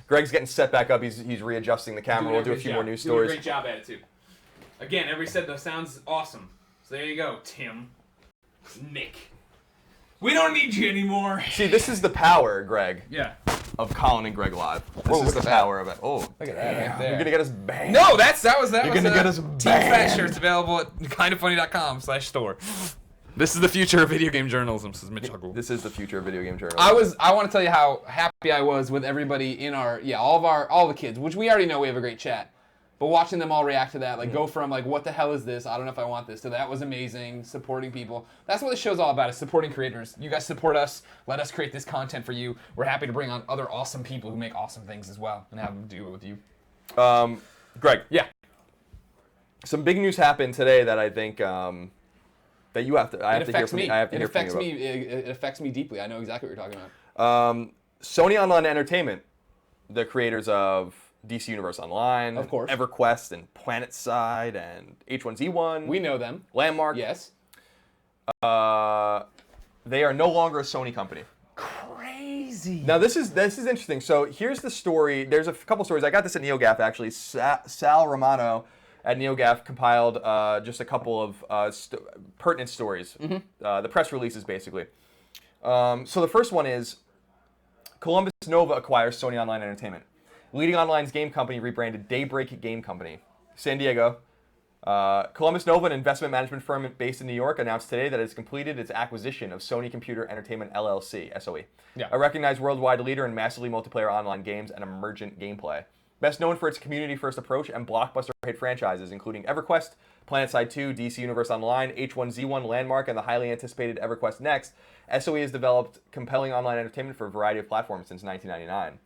Greg's getting set back up. He's readjusting the camera. We'll do a few more news Doing a stories. great job at it too. Again, everybody said the sound's awesome. So there you go, Tim. Nick. We don't need you anymore. See, this is the power, Greg, Yeah. of Colin and Greg Live. This Whoa, is look the at that. power of it. Oh, Look at that right there. you're gonna get us banned. No, that was You're gonna get us Team banned. Fat shirts available at kindoffunny.com/store. This is the future of video game journalism, says Mitch Huggle. This is the future of video game journalism. I want to tell you how happy I was with everybody in all the kids, which we already know we have a great chat. But watching them all react to that, like go from like, what the hell is this? I don't know if I want this, to that was amazing, supporting people. That's what this show's all about, is supporting creators. You guys support us, let us create this content for you. We're happy to bring on other awesome people who make awesome things as well and have them do it with you. Greg. Yeah. Some big news happened today that I think that you have to. I have to hear from you. I have to It hear from affects you me. It affects me deeply. I know exactly what you're talking about. about. Sony Online Entertainment, the creators of DC Universe Online, Of course. EverQuest, and PlanetSide, and H1Z1. We know them. Landmark. Yes. They are no longer a Sony company. Crazy. Now this is interesting. So here's the story. There's a couple stories. I got this at NeoGAF actually. Sal Romano at NeoGAF compiled just a couple of pertinent stories. The press releases basically. So the first one is Columbus Nova acquires Sony Online Entertainment. Leading online game company rebranded Daybreak Game Company. San Diego. Columbus Nova, an investment management firm based in New York, announced today that it's completed its acquisition of Sony Computer Entertainment LLC, SOE, Yeah. a recognized worldwide leader in massively multiplayer online games and emergent gameplay. Best known for its community-first approach and blockbuster hit franchises, including EverQuest, PlanetSide 2, DC Universe Online, H1Z1, Landmark, and the highly anticipated EverQuest Next, SOE has developed compelling online entertainment for a variety of platforms since 1999.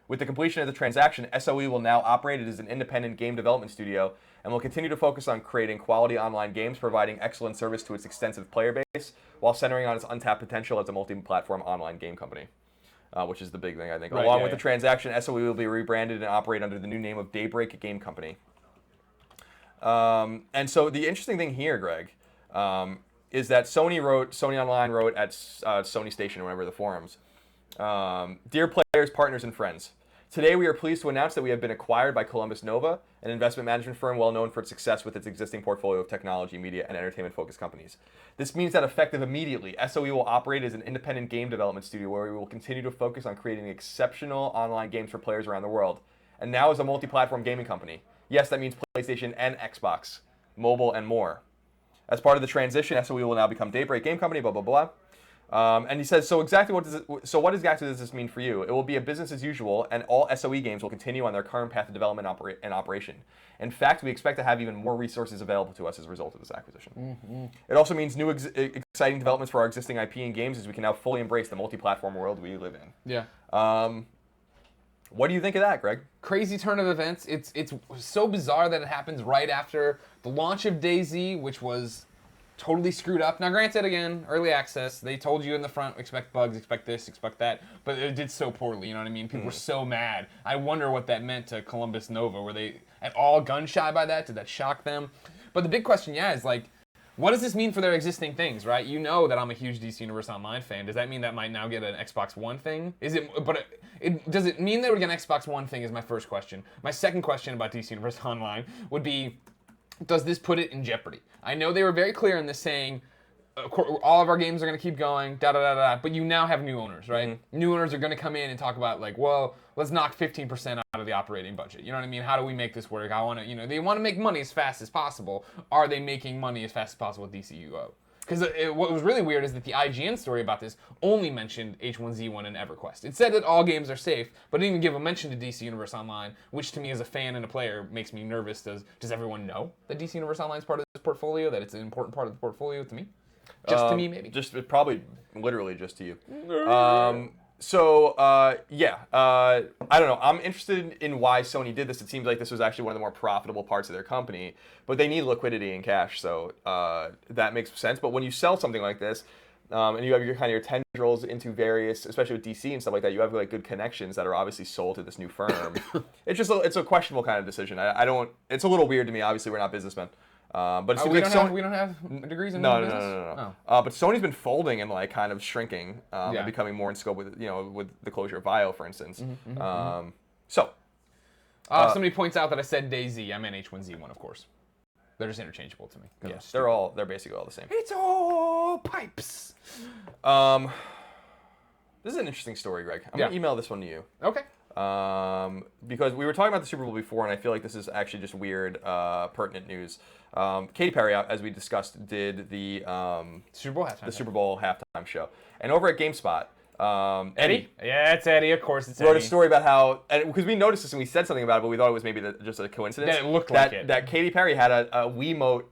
With the completion of the transaction, SOE will now operate as an independent game development studio and will continue to focus on creating quality online games, providing excellent service to its extensive player base, while centering on its untapped potential as a multi-platform online game company, which is the big thing, I think. Right, Along with the transaction, SOE will be rebranded and operate under the new name of Daybreak Game Company. And so the interesting thing here, Greg, is that Sony Online wrote at Sony Station or whatever the forums, Dear players, partners, and friends, today we are pleased to announce that we have been acquired by Columbus Nova, an investment management firm well known for its success with its existing portfolio of technology, media, and entertainment-focused companies. This means that effective immediately, SOE will operate as an independent game development studio where we will continue to focus on creating exceptional online games for players around the world. And now as a multi-platform gaming company, Yes, that means PlayStation and Xbox, mobile, and more. As part of the transition, SOE will now become Daybreak Game Company, blah, blah, blah. And he says, so what exactly does this mean for you? It will be a business as usual, and all SOE games will continue on their current path of development and operation. In fact, we expect to have even more resources available to us as a result of this acquisition. It also means new exciting developments for our existing IP and games, as we can now fully embrace the multi-platform world we live in. Yeah. What do you think of that, Greg? Crazy turn of events. It's so bizarre that it happens right after the launch of DayZ, which was totally screwed up. Now, granted, again, early access, they told you in the front, expect bugs, expect this, expect that, but it did so poorly, you know what I mean? People were so mad. I wonder what that meant to Columbus Nova. Were they at all gun-shy by that? Did that shock them? But the big question, is like, what does this mean for their existing things, right? You know that I'm a huge DC Universe Online fan. Does that mean that might now get an Xbox One thing? Does it mean that we're getting an Xbox One thing is my first question. My second question about DC Universe Online would be, does this put it in jeopardy? I know they were very clear in this saying, all of our games are going to keep going, but you now have new owners, right? New owners are going to come in and talk about, like, well, let's knock 15% out of the operating budget. You know what I mean? How do we make this work? They want to make money as fast as possible. Are they making money as fast as possible with DCUO? Because what was really weird is that the IGN story about this only mentioned H1Z1 and EverQuest. It said that all games are safe, but it didn't even give a mention to DC Universe Online, which to me as a fan and a player makes me nervous. Does everyone know that DC Universe Online is part of this portfolio, that it's an important part of the portfolio to me? Just to me, maybe? Probably literally just to you. I don't know. I'm interested in why Sony did this. It seems like this was actually one of the more profitable parts of their company, but they need liquidity and cash, so that makes sense. But when you sell something like this, and you have your tendrils into various, especially with DC and stuff like that, you have like good connections that are obviously sold to this new firm. It's a questionable kind of decision. It's a little weird to me. Obviously, we're not businessmen. But it seems we don't have degrees in no. business? But Sony's been folding and like kind of shrinking and becoming more in scope with with the closure of Vio, for instance. Somebody points out that I said DayZ. I meant H1Z1, of course. They're just interchangeable to me. Yes, they're basically all the same. It's all pipes. This is an interesting story, Greg. I'm gonna email this one to you. Okay. Because we were talking about the Super Bowl before, and I feel like this is actually just weird, pertinent news. Katy Perry, as we discussed, did the Super Bowl halftime show, and over at GameSpot, Eddie? Yeah, it's Eddie. Of course, it's wrote Eddie. a story about how, because we noticed this and we said something about it, but we thought it was maybe just a coincidence. Then it looked like it. That Katy Perry had a Wiimote,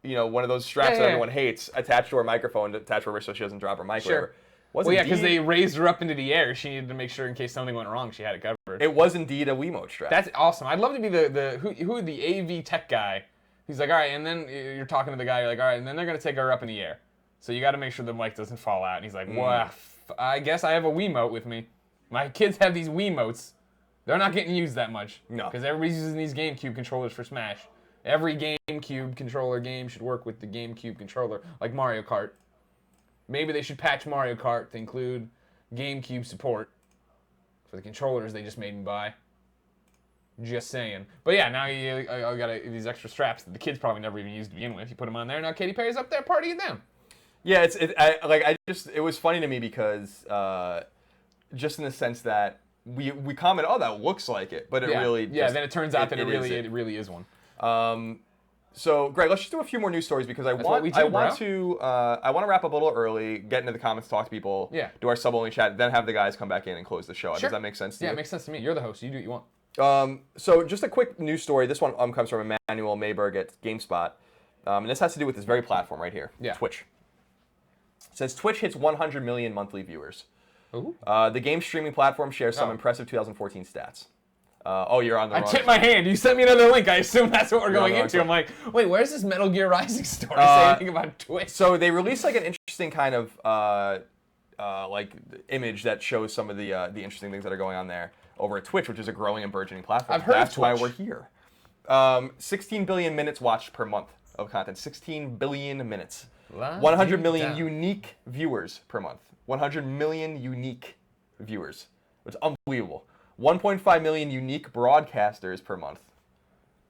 one of those straps that everyone hates, attached to her microphone, attached to her wrist so she doesn't drop her mic. Sure. Because they raised her up into the air. She needed to make sure in case something went wrong, she had it covered. It was indeed a Wiimote strap. That's awesome. I'd love to be the AV tech guy. He's like, all right, and then you're talking to the guy, you're like, all right, and then they're going to take her up in the air. So you got to make sure the mic doesn't fall out. And he's like, well, I guess I have a Wiimote with me. My kids have these Wiimotes. They're not getting used that much. No. Because everybody's using these GameCube controllers for Smash. Every GameCube controller game should work with the GameCube controller, like Mario Kart. Maybe they should patch Mario Kart to include GameCube support for the controllers they just made me buy. Just saying. But yeah, now you got these extra straps that the kids probably never even used to begin with. You put them on there, now Katy Perry's up there partying them. Yeah, it was funny to me because just in the sense that we comment, oh, that looks like it, but it really then it turns out that it really is one. So, Greg, let's just do a few more news stories because I want to wrap up a little early, get into the comments, talk to people, do our sub-only chat, then have the guys come back in and close the show. Sure. Does that make sense to you? Yeah, it makes sense to me. You're the host. You do what you want. So, just a quick news story. This one comes from Emmanuel Mayberg at GameSpot, and this has to do with this very platform right here, Twitch. It says Twitch hits 100 million monthly viewers. Ooh. The game streaming platform shares some impressive 2014 stats. You're on the wrong. I tipped my hand. You sent me another link. I assume that's what we're going into. I'm like, wait, where's this Metal Gear Rising story say anything about Twitch? So they released like an interesting kind of like image that shows some of the interesting things that are going on there over at Twitch, which is a growing and burgeoning platform. I've heard That's of why Twitch. we're here. 16 billion minutes watched per month of content. 16 billion minutes. 100 million unique viewers per month. 100 million unique viewers. It's unbelievable. 1.5 million unique broadcasters per month.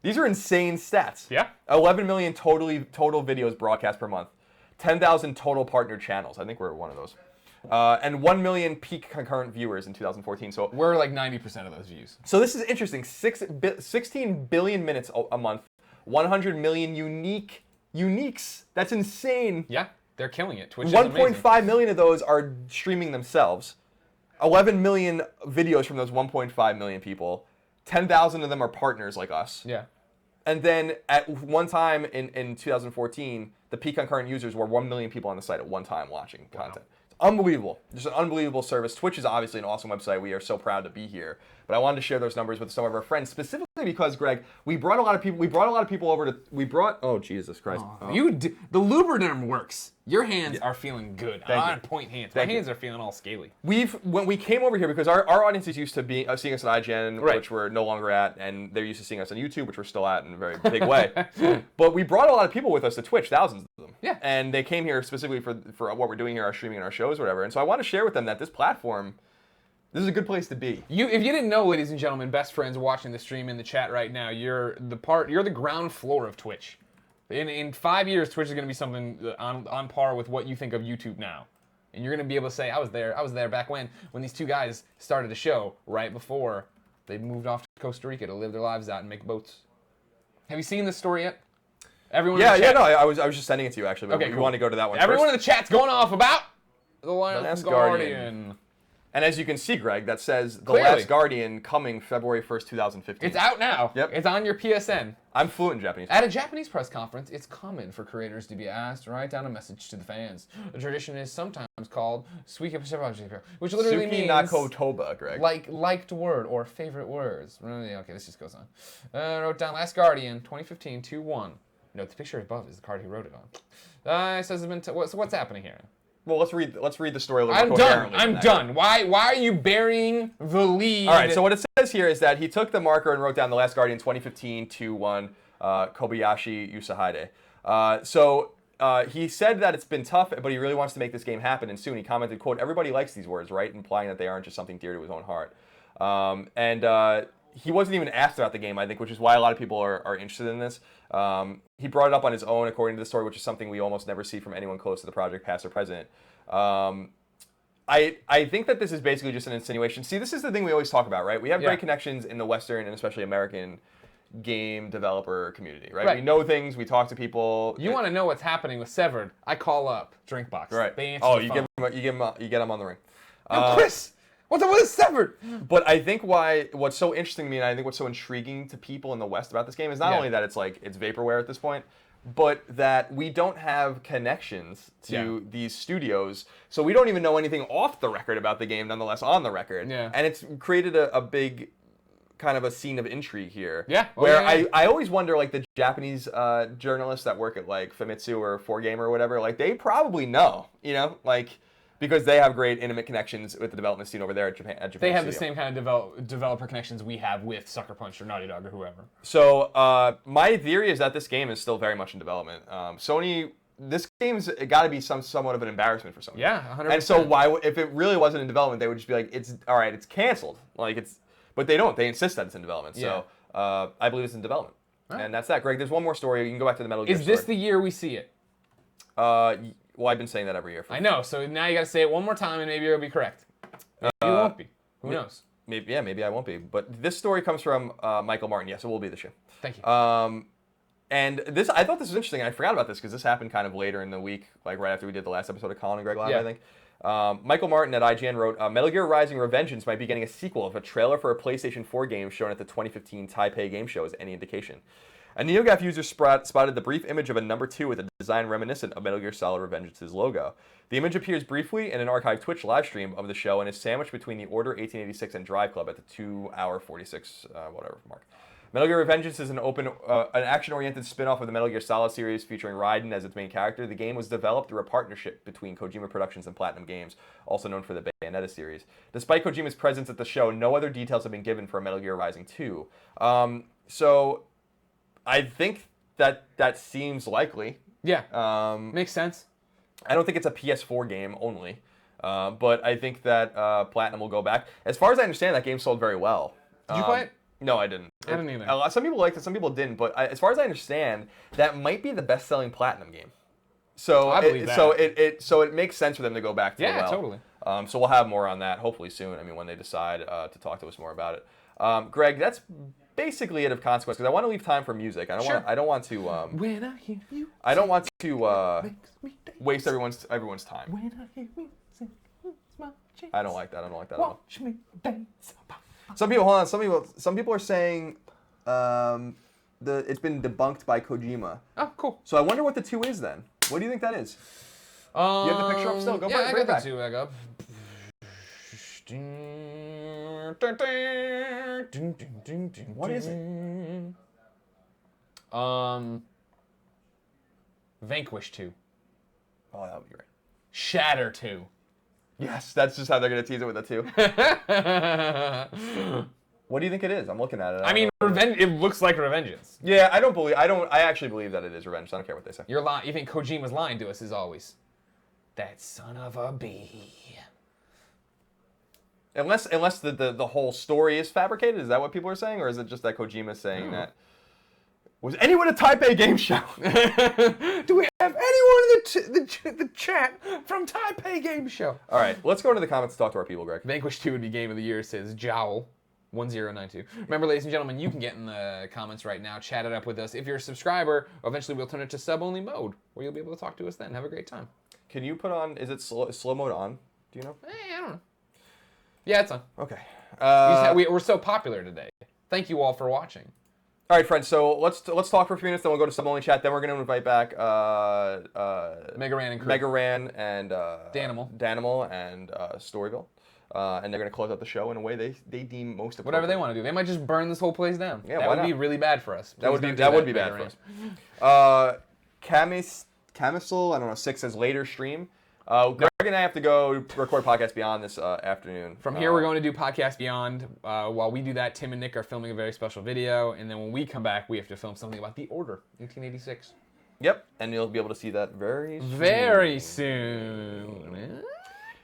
These are insane stats. Yeah. 11 million total videos broadcast per month. 10,000 total partner channels. I think we're one of those. and 1 million peak concurrent viewers in 2014. So We're like 90% of those views. So this is interesting. 16 billion minutes a month, 100 million uniques. That's insane. Yeah, they're killing it. Twitch is amazing. 1.5 million of those are streaming themselves. 11 million videos from those 1.5 million people. 10,000 of them are partners like us. Yeah. And then at one time in 2014, the peak concurrent users were 1 million people on the site at one time watching content. It's unbelievable. Just an unbelievable service. Twitch is obviously an awesome website. We are so proud to be here. But I wanted to share those numbers with some of our friends, specifically because, Greg, we brought a lot of people over to. Oh, Jesus Christ. The lubricant works. Your hands are feeling good. Thank On you. point hands. Thank My you. hands are feeling all scaly. When we came over here, because our audience is used to seeing us at IGN, Right. which we're no longer at, and they're used to seeing us on YouTube, which we're still at in a very big way. But we brought a lot of people with us to Twitch, thousands of them. Yeah. And they came here specifically for what we're doing here, our streaming and our shows, or whatever. And so I want to share with them that this platform, this is a good place to be. If you didn't know, ladies and gentlemen, best friends watching the stream in the chat right now, you're the ground floor of Twitch. In 5 years, Twitch is going to be something on par with what you think of YouTube now. And you're going to be able to say, I was there back when these two guys started a show right before they moved off to Costa Rica to live their lives out and make boats. Have you seen this story yet? Everyone in the chat? I was just sending it to you, actually. But Okay, we cool. want to go to that one Everyone first. in the chat's going off about The Last Last Guardian. Guardian. And as you can see, Greg, that says The Clearly. Last Guardian coming February 1st, 2015. It's out now. Yep. It's on your PSN. I'm fluent in Japanese. At a Japanese press conference, it's common for creators to be asked to write down a message to the fans. The tradition is sometimes called Suiki, which literally Suki means Nako Toba, Greg. liked word or favorite words. Okay, this just goes on. Wrote down Last Guardian, 2015, 2-1. Note the picture above is the card he wrote it on. It says it's been what's happening here? Well, let's read the story a little I'm bit done. coherently. I'm done. Why are you burying the lead? All right, so what it says here is that he took the marker and wrote down The Last Guardian 2015 2-1 Kobayashi Usahide. He said that it's been tough, but he really wants to make this game happen, and soon he commented, quote, "Everybody likes these words, right?" Implying that they aren't just something dear to his own heart. He wasn't even asked about the game, I think, which is why a lot of people are interested in this. He brought it up on his own, according to the story, which is something we almost never see from anyone close to the project, past or present. I think that this is basically just an insinuation. See, this is the thing we always talk about, right? We have great connections in the Western and especially American game developer community, right? We know things, we talk to people. You want to know what's happening with Severed? I call up Drinkbox. Right. They answer Oh, the you phone. get him on the ring. Yo, Chris, what's up with Severed? But I think what's so interesting to me, and I think what's so intriguing to people in the West about this game is not only that it's vaporware at this point, but that we don't have connections to these studios, so we don't even know anything off the record about the game, nonetheless on the record. Yeah. And it's created a big kind of a scene of intrigue here. Yeah. Where I always wonder, like, the Japanese journalists that work at, like, Famitsu or 4Gamer or whatever, like, they probably know, because they have great intimate connections with the development scene over there at Japan. They have Studio. the same kind of developer connections we have with Sucker Punch or Naughty Dog or whoever. So my theory is that this game is still very much in development. Sony, this game's got to be somewhat of an embarrassment for Sony. Yeah, 100%. And so if it really wasn't in development, they would just be like, it's all right, it's canceled. But they don't. They insist that it's in development. Yeah. So I believe it's in development. Right. And that's that. Greg, there's one more story. You can go back to the Metal Gear Is this story. the year we see it? Well, I've been saying that every year. I know. So now you got to say it one more time, and maybe it'll be correct. Maybe it won't be. Who knows? Maybe I won't be. But this story comes from Michael Martin. Yes, it will be this year. Thank you. And this, I thought this was interesting. I forgot about this because this happened kind of later in the week, like right after we did the last episode of Colin and Greg Live, I think. Michael Martin at IGN wrote, Metal Gear Rising Revengeance might be getting a sequel if a trailer for a PlayStation 4 game shown at the 2015 Taipei Game Show is any indication. A NeoGAF user spotted the brief image of a number 2 with a design reminiscent of Metal Gear Solid Revengeance's logo. The image appears briefly in an archived Twitch livestream of the show and is sandwiched between the Order 1886 and Drive Club at the 2-hour 46 whatever mark. Metal Gear Revengeance is an action-oriented spin-off of the Metal Gear Solid series featuring Raiden as its main character. The game was developed through a partnership between Kojima Productions and Platinum Games, also known for the Bayonetta series. Despite Kojima's presence at the show, no other details have been given for Metal Gear Rising 2. So I think that seems likely. Yeah. Makes sense. I don't think it's a PS4 game only, but I think that Platinum will go back. As far as I understand, that game sold very well. Did you play it? No, I didn't. I didn't either. Some people liked it, some people didn't. But as far as I understand, that might be the best-selling Platinum game. So I believe that. So it makes sense for them to go back to the well. Yeah, totally. So we'll have more on that hopefully soon. I mean, when they decide to talk to us more about it. Greg, that's basically it of consequence because I want to leave time for music. I don't want to. When I hear you, I don't want to makes me dance. waste everyone's time. When I hear you sing, it's my chance. I don't like that. I don't like that at all. Watch me dance. Some people, hold on. Some people are saying it's been debunked by Kojima. Oh, cool. So I wonder what the 2 is then. What do you think that is? You have the picture up still? Go yeah, bring it back. I got the 2 back up. What is it? Vanquish 2. Oh, that would be great. Shatter 2. Yes, that's just how they're gonna tease it with the 2. What do you think it is? I'm looking at it. I mean, revenge. It looks like Revengeance. Yeah, I actually believe that it is revenge. I don't care what they say. You're lying. You think Kojima's lying to us as always? That son of a bee. Unless the whole story is fabricated, is that what people are saying, or is it just that Kojima's saying that? Was anyone at Taipei Game Show? Do we have anyone in the chat from Taipei Game Show? All right, let's go into the comments to talk to our people, Greg. Vanquish 2 would be Game of the Year, says Jowl. 1092. Remember, ladies and gentlemen, you can get in the comments right now, chat it up with us. If you're a subscriber, eventually we'll turn it to sub-only mode, where you'll be able to talk to us then. Have a great time. Can you put on? Is it slow mode on? Do you know? I don't know. Yeah, it's on. Okay. We're so popular today. Thank you all for watching. All right, friends. So let's talk for a few minutes. Then we'll go to sub-only chat. Then we're going to invite back MegaRan and crew. MegaRan and Danimal and Storyville. And they're going to close out the show in a way they deem most appropriate. Whatever they want to do. They might just burn this whole place down. Yeah, that why would not? be really bad for us. That would be bad for us. Camisel, I don't know, 6 says later stream. Greg and I have to go record Podcast Beyond this afternoon. From here, we're going to do Podcast Beyond. While we do that, Tim and Nick are filming a very special video. And then when we come back, we have to film something about The Order, 1886. Yep, and you'll be able to see that very soon. Very soon.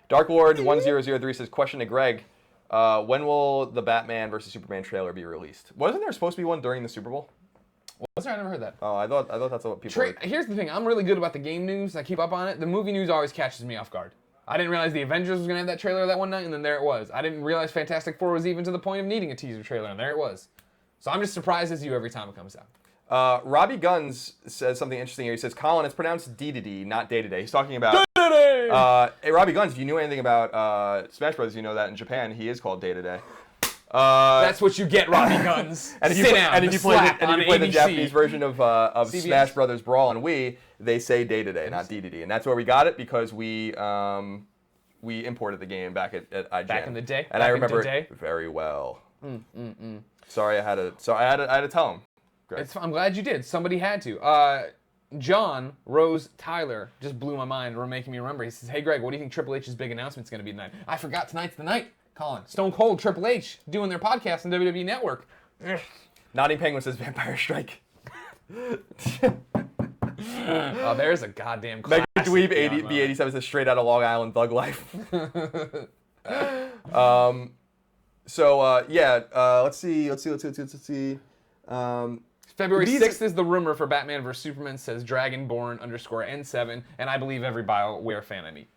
Dark Lord 1003 says, question to Greg, when will the Batman versus Superman trailer be released? Wasn't there supposed to be one during the Super Bowl? Was there? I never heard that. Oh, I thought that's what people were... Here's the thing. I'm really good about the game news. I keep up on it. The movie news always catches me off guard. I didn't realize the Avengers was going to have that trailer that one night, and then there it was. I didn't realize Fantastic Four was even to the point of needing a teaser trailer, and there it was. So I'm just surprised as you every time it comes out. Robbie Guns says something interesting here. He says, Colin, it's pronounced D-to-D, not day-to-day. He's talking about... Hey, Robbie Guns, if you knew anything about Smash Bros., you know that in Japan, he is called day-to-day. That's what you get, Robbie Guns. And if you play the Japanese version of Smash Brothers Brawl on Wii, they say day-to-day, not D-to-D. And that's where we got it because we imported the game back at IGN. Back in the day? And I remember it very well. Sorry, I had to tell him. I'm glad you did. Somebody had to. John Rose Tyler just blew my mind. Making me remember. He says, "Hey Greg, what do you think Triple H's big announcement's going to be tonight?" I forgot tonight's the night. Colin, Stone Cold, Triple H doing their podcast on WWE Network. Naughty Penguin says Vampire Strike. Oh, there's a goddamn classic. Mega Dweeb B87 says straight out of Long Island Thug Life. Let's see. February 6th is the rumor for Batman vs. Superman, says Dragonborn_N7, and I believe every BioWare fan I meet.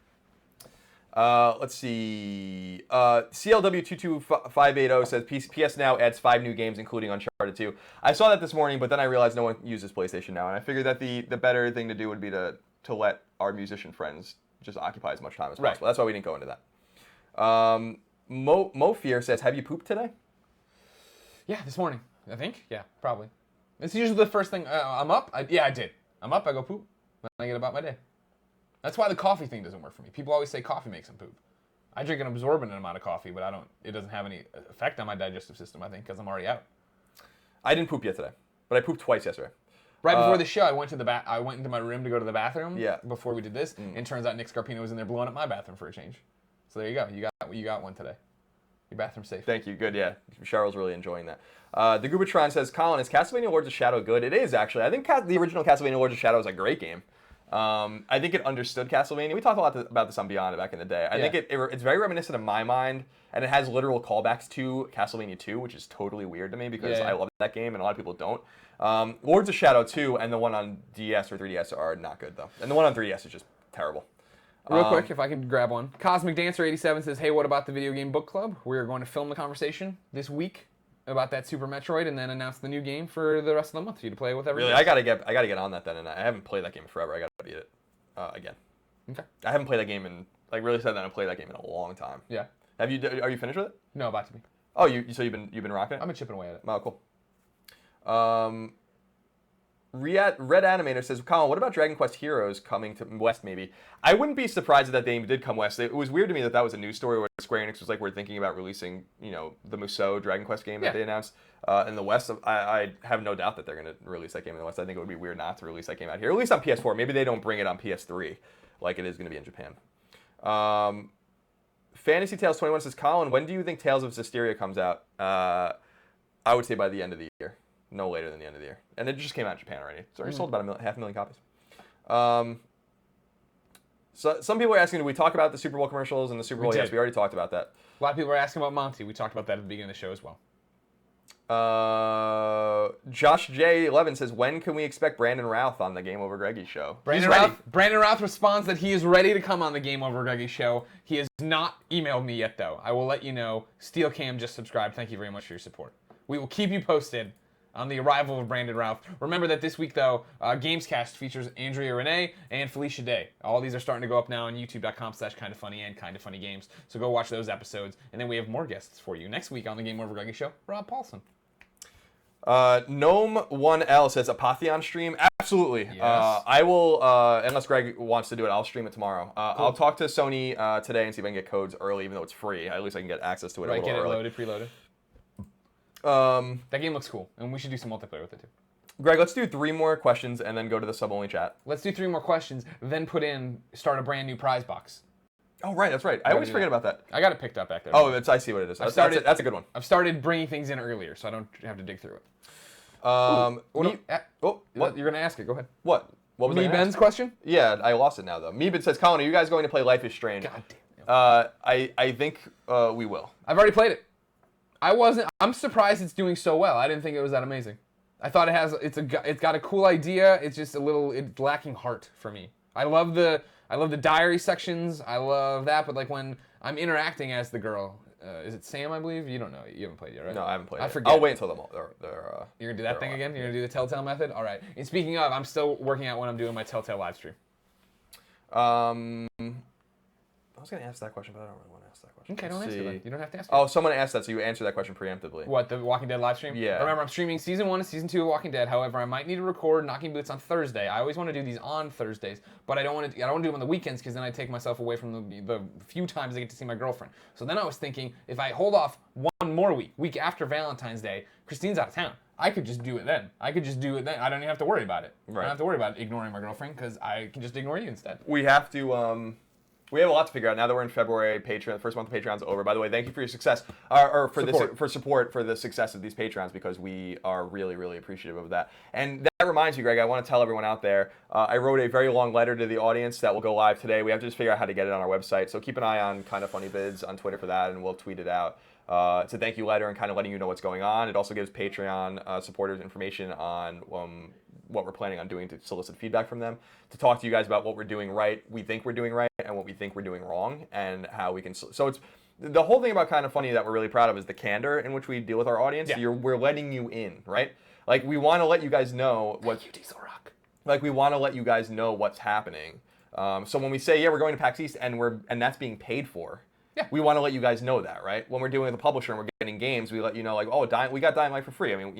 Let's see. CLW22580 says PS Now adds 5 new games, including Uncharted 2. I saw that this morning, but then I realized no one uses PlayStation Now, and I figured that the better thing to do would be to let our musician friends just occupy as much time as possible. That's why we didn't go into that. Mofear says, have you pooped today? Yeah, this morning. I think. Yeah, probably. It's usually the first thing. I'm up. I did. I'm up. I go poop. Then I get about my day. That's why the coffee thing doesn't work for me. People always say coffee makes them poop. I drink an absorbent amount of coffee, but it doesn't have any effect on my digestive system, I think, because I'm already out. I didn't poop yet today, but I pooped twice yesterday. Right before the show, I went into my room to go to the bathroom. Yeah. Before we did this, and turns out Nick Scarpino was in there blowing up my bathroom for a change. So there you go. You got one today. Your bathroom's safe. Thank you. Good. Yeah. Cheryl's really enjoying that. The Gubatron says, Colin, is Castlevania Lords of Shadow good? It is, actually. I think the original Castlevania Lords of Shadow is a great game. I think it understood Castlevania. We talked a lot about this on Beyond back in the day. I think it's very reminiscent in my mind, and it has literal callbacks to Castlevania 2, which is totally weird to me because I love that game and a lot of people don't. Lords of Shadow 2 and the one on DS or 3DS are not good, though. And the one on 3DS is just terrible. Real quick, if I can grab one. Cosmic Dancer 87 says, "Hey, what about the video game book club? We are going to film the conversation this week about that Super Metroid, and then announce the new game for the rest of the month for you to play with everybody." Really, I gotta get on that then, and I haven't played that game in forever. I gotta beat it again. Okay. I haven't played that game in really said that I haven't played that game in a long time. Yeah. Have you? Are you finished with it? No, about to be. Oh, so you've been rocking it? I've been chipping away at it. Oh, cool. Red Animator says, Colin, what about Dragon Quest Heroes coming to West, maybe? I wouldn't be surprised if that game did come West. It was weird to me that was a news story where Square Enix was like, we're thinking about releasing, the Musou Dragon Quest game that they announced in the West. I have no doubt that they're going to release that game in the West. I think it would be weird not to release that game out here, at least on PS4. Maybe they don't bring it on PS3 like it is going to be in Japan. Fantasy Tales 21 says, Colin, when do you think Tales of Zestiria comes out? I would say by the end of the year. No later than the end of the year. And it just came out in Japan already. It's already sold about 500,000 copies. So some people are asking, did we talk about the Super Bowl commercials and the Super Bowl? Yes, we already talked about that. A lot of people are asking about Monty. We talked about that at the beginning of the show as well. Josh J11 says, when can we expect Brandon Routh on the Game Over Greggy show? Brandon Routh responds that he is ready to come on the Game Over Greggy show. He has not emailed me yet, though. I will let you know. SteelCam just subscribed. Thank you very much for your support. We will keep you posted on the arrival of Brandon Routh. Remember that this week, though, Gamescast features Andrea Renee and Felicia Day. All these are starting to go up now on youtube.com/kindafunny and kindafunnygames. So go watch those episodes. And then we have more guests for you. Next week on the Game Over Greggy show, Rob Paulson. Gnome1L says, Apotheon stream? Absolutely. Yes. I will, unless Greg wants to do it, I'll stream it tomorrow. Cool. I'll talk to Sony today and see if I can get codes early, even though it's free. At least I can get access to it a little early. Right, get it loaded, preloaded. That game looks cool, and we should do some multiplayer with it too. Greg, let's do 3 more questions and then go to the sub-only chat. Let's do 3 more questions, then start a brand new prize box. Oh, right, that's right. I always forget about that. I got it picked up back there. Oh, I see what it is. That's a good one. I've started bringing things in earlier, so I don't have to dig through it. What? You're going to ask it. Go ahead. What was that? Ben's question? Yeah, I lost it now, though. Meebin says, Colin, are you guys going to play Life is Strange? God damn. I think we will. I've already played it. I'm surprised it's doing so well. I didn't think it was that amazing. I thought it's got a cool idea. It's just it's lacking heart for me. I love the diary sections. I love that, but like when I'm interacting as the girl, is it Sam, I believe? You don't know. You haven't played it yet, right? No, I haven't played it. I forget. I'll wait until they're You're going to do that thing again? You're going to do the Telltale method? All right. And speaking of, I'm still working out when I'm doing my Telltale live stream. I was going to ask that question, but I don't really want to ask that question. Okay, don't ask it then. You don't have to ask it. Oh, someone asked that, so you answered that question preemptively. What, the Walking Dead live stream? Yeah. Remember, I'm streaming Season 1 and Season 2 of Walking Dead. However, I might need to record Knocking Boots on Thursday. I always want to do these on Thursdays, but I don't want to do them on the weekends because then I take myself away from the few times I get to see my girlfriend. So then I was thinking, if I hold off one more week after Valentine's Day, Christine's out of town. I could just do it then. I don't even have to worry about it. Right. I don't have to worry about ignoring my girlfriend because I can just ignore you instead. We have to... We have a lot to figure out now that we're in February. Patreon, the first month of Patreon's over. By the way, thank you for your success, for support for the success of these Patreons, because we are really, really appreciative of that. And that reminds me, Greg, I want to tell everyone out there, I wrote a very long letter to the audience that will go live today. We have to just figure out how to get it on our website. So keep an eye on Kinda Funny Vids on Twitter for that, and we'll tweet it out. It's a thank you letter and kind of letting you know what's going on. It also gives Patreon supporters information on what we're planning on doing to solicit feedback from them, to talk to you guys about what we're doing right, we think we're doing right, and what we think we're doing wrong, and how we can... So it's the whole thing about Kinda Funny that we're really proud of is the candor in which we deal with our audience. Yeah. We're letting you in, right? Like, we want to let you guys know what... Thank you, Diesel Rock. Like, we want to let you guys know what's happening. So when we say, yeah, we're going to PAX East, and that's being paid for, yeah, we want to let you guys know that, right? When we're doing the publisher and we're getting games, we let you know, like, oh, we got Dying Light for free. I mean,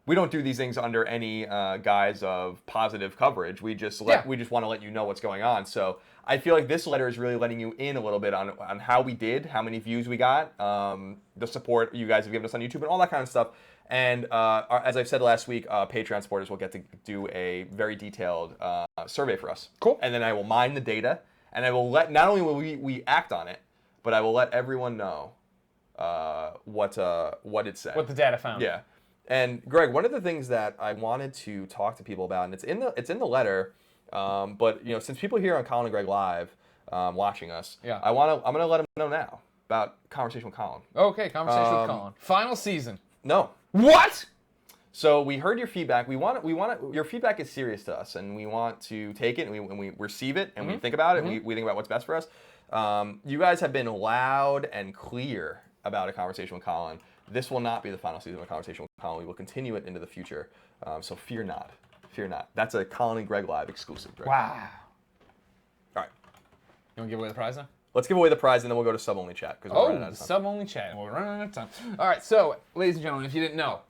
we don't do these things under any guise of positive coverage. We just want to let you know what's going on. So I feel like this letter is really letting you in a little bit on how we did, how many views we got, the support you guys have given us on YouTube, and all that kind of stuff. And as I've said last week, Patreon supporters will get to do a very detailed survey for us. Cool. And then I will mine the data, and I will not only will we act on it, but I will let everyone know what it said. What the data found. Yeah. And Greg, one of the things that I wanted to talk to people about, and it's in the letter, but since people here on Colin and Greg Live watching us, yeah, I'm gonna let them know now about Conversation with Colin. Okay, Conversation with Colin. Final season. No. What? So we heard your feedback. Your feedback is serious to us, and we want to take it, and we receive it, and we think about it, and we think about what's best for us. You guys have been loud and clear about a conversation with Colin. This will not be the final season of a conversation with Colin. We will continue it into the future. So fear not. Fear not. That's a Colin and Greg Live exclusive. Greg. Wow. All right. You want to give away the prize now? Let's give away the prize, and then we'll go to sub-only chat. Oh, sub-only chat. We're running out of time. All right, so, ladies and gentlemen, if you didn't know,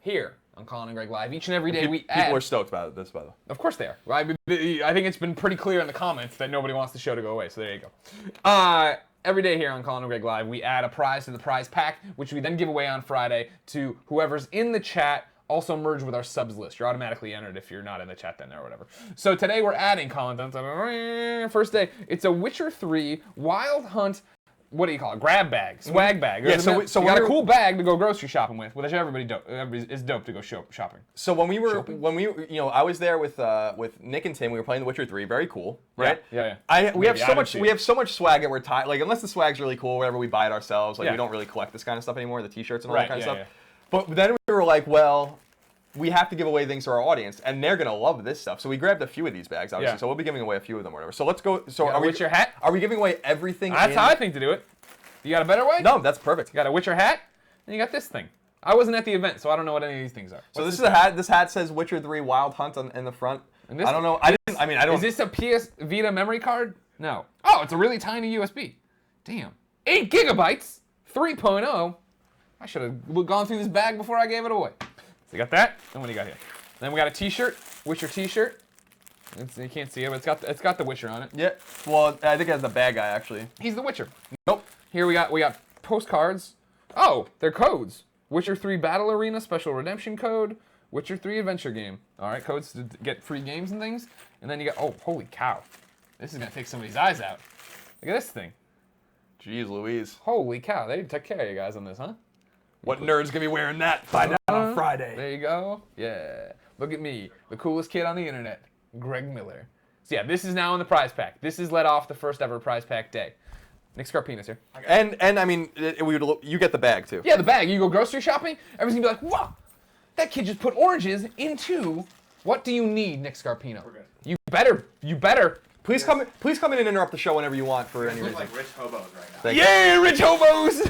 here on Colin and Greg Live, each and every day we add... People are stoked about this, by the way. Of course they are. I think it's been pretty clear in the comments that nobody wants the show to go away, so there you go. Every day here on Colin and Greg Live, we add a prize to the prize pack, which we then give away on Friday to whoever's in the chat, also merge with our subs list. You're automatically entered if you're not in the chat then or whatever. So today we're adding, Colin, first day, it's a Witcher 3 Wild Hunt, what do you call it? Grab bag, swag bag. Yeah, so we got a cool bag to go grocery shopping with, which everybody is dope to go shopping. So when we I was there with Nick and Tim. We were playing The Witcher 3. Very cool, right? Yeah. We have so much swag that we're tied. Like unless the swag's really cool, whatever, we buy it ourselves. Like we don't really collect this kind of stuff anymore, the T-shirts and all that kind of stuff. Yeah. But then we were like, well, we have to give away things to our audience, and they're gonna love this stuff. So we grabbed a few of these bags, obviously. Yeah. So we'll be giving away a few of them, or whatever. So let's go. So Witcher hat? Are we giving away everything? That's how I think to do it. You got a better way? No, that's perfect. You got a Witcher hat, and you got this thing. I wasn't at the event, so I don't know what any of these things are. So this is a hat. This hat says Witcher 3 Wild Hunt in the front. And this, I don't know. I don't. Is this a PS Vita memory card? No. Oh, it's a really tiny USB. Damn. 8 gigabytes. 3.0. I should have gone through this bag before I gave it away. So you got that. Then what do you got here? Then we got a T-shirt, Witcher T-shirt. You can't see it, but it's got the Witcher on it. Yeah. Well, I think it has the bad guy actually. He's the Witcher. Nope. Here we got postcards. Oh, they're codes. Witcher 3 Battle Arena Special Redemption Code. Witcher 3 Adventure Game. All right, codes to get free games and things. And then you got, oh, holy cow. This is going to take somebody's eyes out. Look at this thing. Jeez Louise. Holy cow, they took care of you guys on this, huh? What nerd's going to be wearing that? Find out on Friday. There you go. Yeah. Look at me, the coolest kid on the internet, Greg Miller. So yeah, this is now in the prize pack. This is let off the first ever prize pack day. Nick Scarpina's here. And I mean, you get the bag too. Yeah, the bag. You go grocery shopping, everybody's gonna be like, "Wow, that kid just put oranges into." What do you need, Nick Scarpino? We're good. You better. Please come in and interrupt the show whenever you want for any We reason. look like rich hobos right now. Yeah, rich hobos.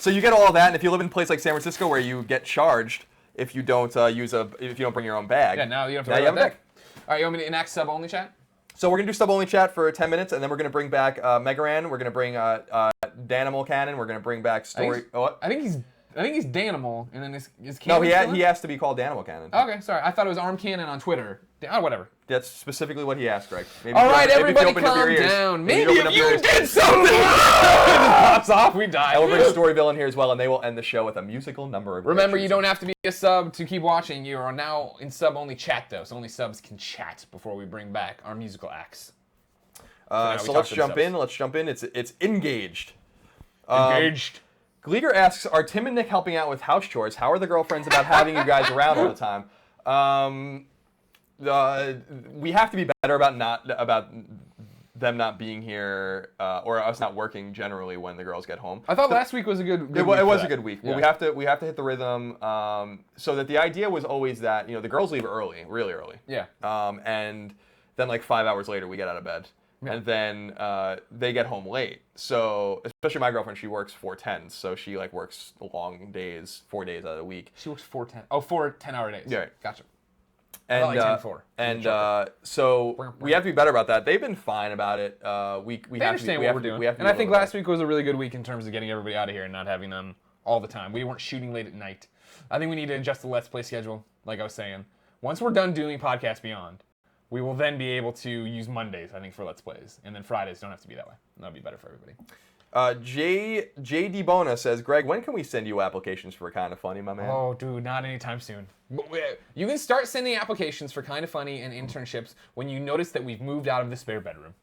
So you get all that, and if you live in a place like San Francisco where you get charged if you don't if you don't bring your own bag. Yeah, now you don't have to worry about that. All right, you want me to enact sub only chat? So we're gonna do sub only chat for 10 minutes, and then we're gonna bring back MegaRan. We're gonna bring Danimal Cannon. We're gonna bring back Story. I think he's Danimal, and then is No, Cannon he has to be called Danimal Cannon. Okay, sorry. I thought it was Arm Cannon on Twitter. Oh, whatever. That's specifically what he asked, Greg. All right, everybody calm down. Maybe if you did something, it pops off, we die. And we'll bring Storyville in here as well, and they will end the show with a musical number. Remember, you don't have to be a sub to keep watching. You are now in sub-only chat, though, so only subs can chat before we bring back our musical acts. So let's jump in. It's engaged. Engaged. Gleeger asks, are Tim and Nick helping out with house chores? How are the girlfriends about having you guys around all the time? We have to be better about them not being here or us not working generally when the girls get home. I thought last week was a good week. It was a good week. Yeah. Well, we have to hit the rhythm. So that the idea was always that the girls leave early, really early. Yeah. And then like 5 hours later we get out of bed. Yeah. And then they get home late. So, especially my girlfriend, she works 4/10s, so she like works long days, 4 days out of the week. She works 4 10-hour days. Yeah. Gotcha. And like 10-4. And so we have to be better about that. They've been fine about it. We understand what we're doing. And I think last week was a really good week in terms of getting everybody out of here and not having them all the time. We weren't shooting late at night. I think we need to adjust the Let's Play schedule, like I was saying. Once we're done doing Podcast Beyond, we will then be able to use Mondays, I think, for Let's Plays. And then Fridays don't have to be that way. That'll be better for everybody. JD Bona says, Greg, when can we send you applications for Kinda Funny, my man? Oh, dude, not anytime soon. You can start sending applications for Kinda Funny and internships when you notice that we've moved out of the spare bedroom.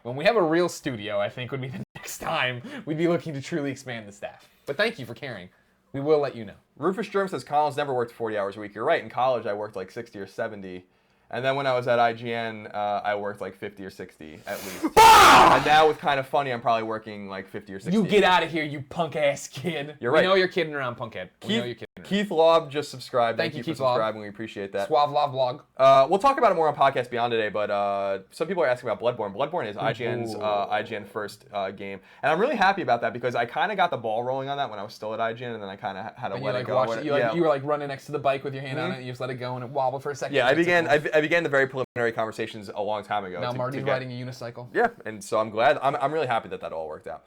When we have a real studio, I think would be the next time we'd be looking to truly expand the staff. But thank you for caring. We will let you know. Rufus Germ says, Colin's never worked 40 hours a week. You're right. In college, I worked like 60 or 70. And then when I was at IGN, I worked like 50 or 60 at least. And now with Kinda Funny, I'm probably working like 50 or 60. You get out of here, you punk-ass kid. You're right. We know you're kidding around, punkhead. We know you're kidding around. Keith Lobb just subscribed. Thank you, for Keith Lobb. subscribing. We appreciate that. Suave Love Vlog. We'll talk about it more on Podcast Beyond today, but some people are asking about Bloodborne. Bloodborne is IGN's IGN first game, and I'm really happy about that because I kind of got the ball rolling on that when I was still at IGN, and then I kind of had to And let you it like go. watched it, you were like running next to the bike with your hand on it, and you just let it go and it wobbled for a second. Yeah, I began the very preliminary conversations a long time ago. Now to Marty's get- riding a unicycle. Yeah, and so I'm glad. I'm really happy that all worked out.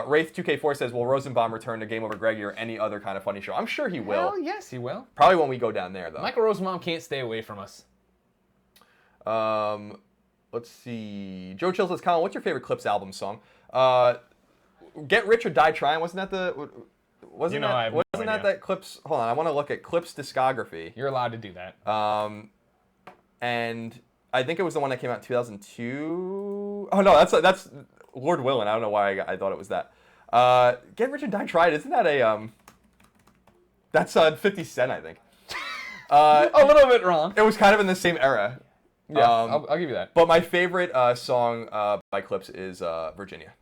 Wraith 2K4 says, "Will Rosenbaum return to Game Over Greggy or any other kind of funny show?" I'm sure he will. Well, yes, he will. Probably when we go down there, though. Michael Rosenbaum can't stay away from us. Let's see. Joe Chill says, "Colin, what's your favorite Clips album song?" "Get Rich or Die Trying." Wasn't that the? Wasn't I have no Wasn't that idea. that Clips? Hold on, I want to look at Clips discography. You're allowed to do that. And I think it was the one that came out in 2002. Oh no, that's Lord Willin. I don't know why I thought it was that. Get Rich or Die Trying. Isn't that a That's 50 Cent, I think. A little bit wrong. It was kind of in the same era. Yeah, I'll give you that. But my favorite song by Clips is Virginia.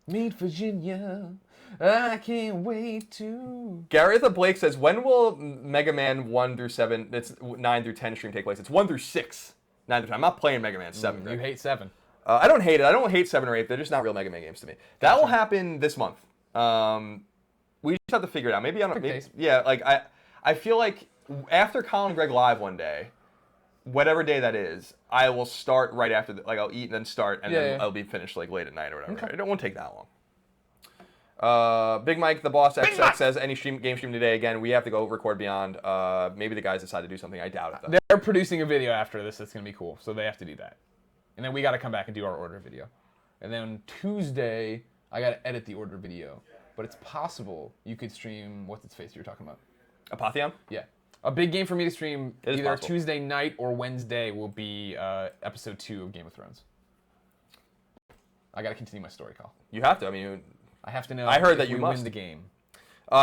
Meet Virginia. I can't wait to. Garetha Blake says, "When will Mega Man 1 through 7, it's 9 through 10 stream take place?" It's 1 through 6. 9 through 10. I'm not playing Mega Man 7. You Greg. hate 7. I don't hate it. I don't hate 7 or 8. They're just not real Mega Man games to me. That will happen this month. We just have to figure it out. Maybe I don't. Maybe, yeah, like I feel like after Colin and Greg live one day, whatever day that is, I will start right after. I'll eat and then start, and then I'll be finished like late at night or whatever. Okay. It won't take that long. Big Mike, the boss XX says, "Any game stream today again? We have to go record Beyond. Maybe the guys decide to do something. I doubt it though." They're producing a video after this that's going to be cool, so they have to do that. And then we got to come back and do our order video. And then Tuesday, I got to edit the order video. But it's possible you could stream what's its face you were talking about. Apotheon? Yeah. A big game for me to stream It is either possible. Tuesday night or Wednesday will be episode 2 of Game of Thrones. I got to continue my story, Kyle. You have to. I mean, I have to know I heard if that you we must. win the game.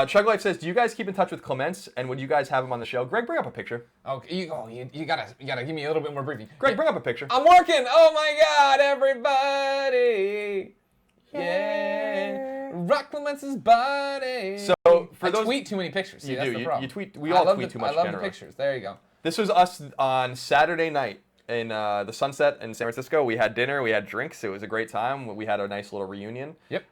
Chug Life says, "Do you guys keep in touch with Clements, and would you guys have him on the show?" Greg, bring up a picture. Okay, you gotta give me a little bit more briefing. Greg, bring up a picture. I'm working. Oh my God, everybody! Yeah, rock Clemence's body. So for I those tweet too many pictures. See, You that's do. the You problem. tweet. We all tweet too much. I love generally. the pictures. There you go. This was us on Saturday night in the Sunset in San Francisco. We had dinner. We had drinks. It was a great time. We had a nice little reunion. Yep.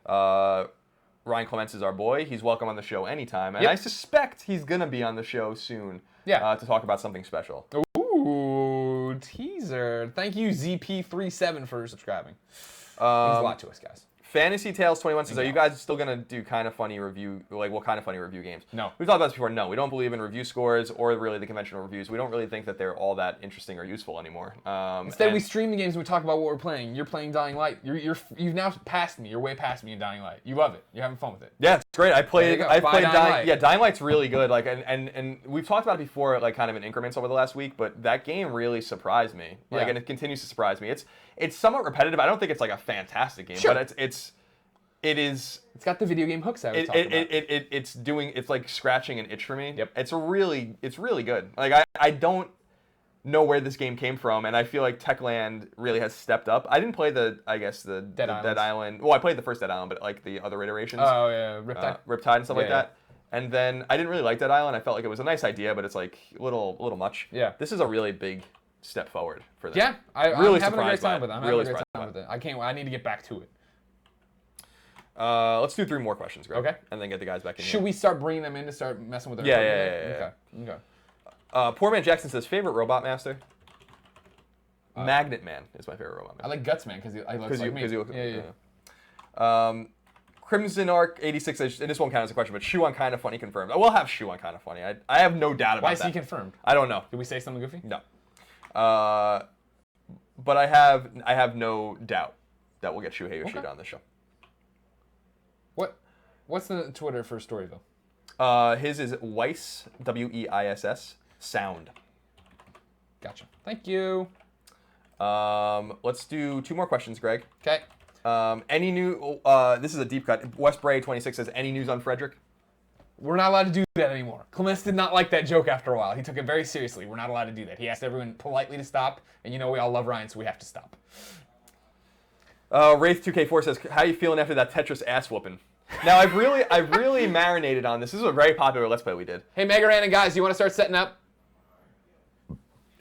Ryan Clements is our boy. He's welcome on the show anytime, and Yep. I suspect he's gonna be on the show soon. Yeah. To talk about something special. Ooh, teaser. Thank you, ZP37, for subscribing. Means a lot to us, guys. Fantasy Tales 21 says, There "Are you you go. guys still gonna do kind of funny review? Like, what kind of funny review games?" No. We've talked about this before. No, we don't believe in review scores or really the conventional reviews. We don't really think that they're all that interesting or useful anymore. Instead, and- we stream the games and we talk about what we're playing. You're playing Dying Light. You've now passed me. You're way past me in Dying Light. You love it. You're having fun with it. Yeah, it's great. I There you played. go. I Buy played Dying Dying. Light. Yeah, Dying Light's really good. Like, and we've talked about it before, like kind of in increments over the last week. But that game really surprised me. Like, Yeah. and it continues to surprise me. It's somewhat repetitive. I don't think it's like a fantastic game, Sure. but it is. It's got the video game hooks I was talking about. It's like scratching an itch for me. Yep. It's really good. Like I don't know where this game came from, and I feel like Techland really has stepped up. I didn't play the Dead Island. Well, I played the first Dead Island, but like the other iterations. Oh yeah, Riptide. Riptide and stuff like Yeah, that. And then I didn't really like Dead Island. I felt like it was a nice idea, but it's like a little much. Yeah. This is a really big step forward for them. Yeah, I'm Really having a great surprised by time it. with it. I'm Really having a great surprised time with it. I can't. I need to get back to it. Let's do 3 more questions, Greg. Okay. And then get the guys back in Should here. we start bringing them in to start messing with their? Yeah, equipment? yeah. Okay. Poor Man Jackson says, "Favorite Robot Master?" Magnet Man is my favorite Robot Master. I like Guts Man because he looks like me. Because you look. Yeah. Crimson Arc 86 says, and this won't count as a question, but Shoe on Kind of Funny confirmed. I will have Shoe on Kind of Funny. I have no doubt about Why is that. he confirmed? I don't know. Did we say something goofy? No. But I have no doubt that we'll get Shuhei Yoshida on the show. What's the Twitter for story though? His is Weiss, Weiss, Sound. Gotcha. Thank you. Let's do 2 more questions, Greg. Okay. Any new? This is a deep cut. West Bray 26 says, "Any news on Frederick?" We're not allowed to do that anymore. Clements did not like that joke after a while. He took it very seriously. We're not allowed to do that. He asked everyone politely to stop, and you know we all love Ryan, so we have to stop. Wraith 2K4 says, "How you feeling after that Tetris ass whooping?" Now I've really marinated on this. This is a very popular Let's Play we did. Hey, MegaRan and guys, you want to start setting up?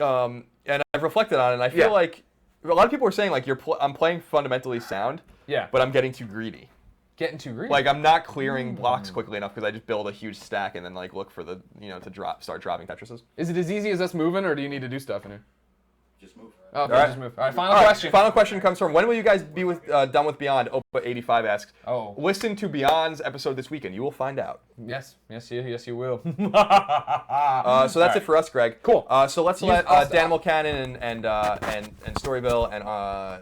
And I've reflected on it, and I feel like a lot of people are saying like I'm playing fundamentally sound. Yeah. But I'm getting too greedy. Getting too greedy. Like I'm not clearing blocks quickly enough because I just build a huge stack and then like look for the to start dropping Tetrises. Is it as easy as us moving, or do you need to do stuff in here? Just move. Oh, okay, All right. just move. All right, final question. Final question comes from, when will you guys be done with Beyond? Opa85 asks. Oh. Listen to Beyond's episode this weekend. You will find out. Yes, you will. So that's it for us, Greg. Cool. So let's let I'll stop. Danimal Cannon and Storyville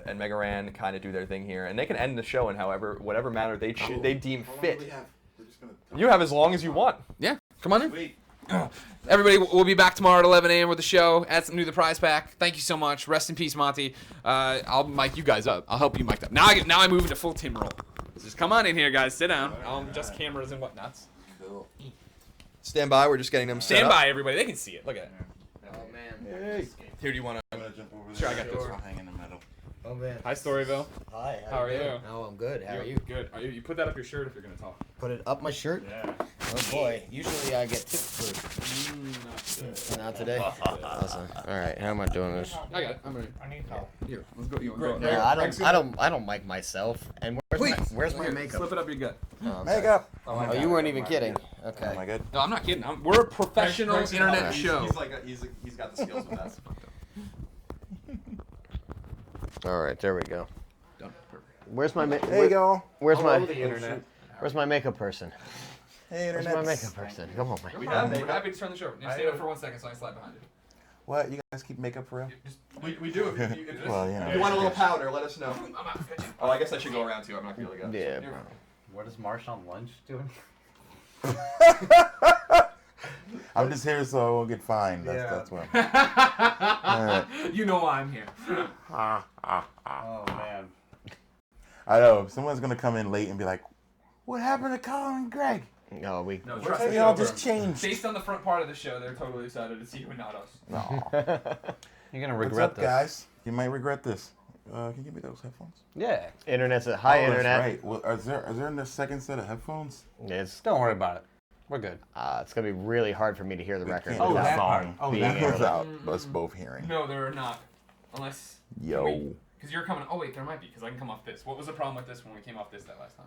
and MegaRan kind of do their thing here, and they can end the show in whatever manner they deem fit. You have as long as you want. Yeah, come on in. Everybody, we'll be back tomorrow at 11 a.m. with the show. Add something to the prize pack. Thank you so much. Rest in peace, Monty. I'll mic you guys up. I'll help you mic up. Now I move into full Tim role. Just come on in here, guys. Sit down. I'll adjust cameras and whatnots. Stand by. We're just getting them set Stand up. by, everybody. They can see it. Look at it. Oh man. Hey. Here, do you want to? Sure, I got this. I'll hang in the middle. Oh man. Hi, Storyville. Hi. How are you? Oh, I'm good. How are you? Good. You put that up your shirt if you're gonna talk. Put it up my shirt. Yeah. Oh boy. Usually I get tipped for. Not today. Awesome. All right. How am I doing this? I got it. I'm ready. I need help. Here, let's go. You want to go? Yeah, I don't mic myself. And where's my makeup? Slip it up your gut. Oh, Makeup. Oh, you weren't even kidding. Okay. Am I good? No, I'm not kidding. We're a professional internet show. He's got the skills with that. All right. There we go. Done. Perfect. Where's my There you go. Where's my internet. Where's my makeup person? Hey, Where's internet. my makeup person? Come on, man. We're happy to turn the show. You stay up for 1 second so I can slide behind you. What? You guys keep makeup for real? We do. If you Well, you if know. you want a little powder, let us know. I'm out. Oh, I guess I should go around too. I'm not feeling good. Yeah, bro. What is Marsh on lunch doing? I'm just here so I won't get fined. That's what. You know why I'm here. Oh man. I know. Someone's gonna come in late and be like, "What happened to Colin and Greg? No, we. No, Trust trust me, me. They all just changed." Based on the front part of the show, they're totally excited to see you and not us. No. You're gonna What's regret up, this. guys? You might regret this. Can you give me those headphones? Yeah. Internet's a high Oh, internet. That's right. Well, is there a second set of headphones? Don't worry about it. We're good. It's gonna be really hard for me to hear the record. can't do without that part. song Oh, being that able part. to- without us both hearing. No, there are not. Unless. Yo. Because you're coming. Oh, wait, there might be, because I can come off this. What was the problem with this when we came off this that last time?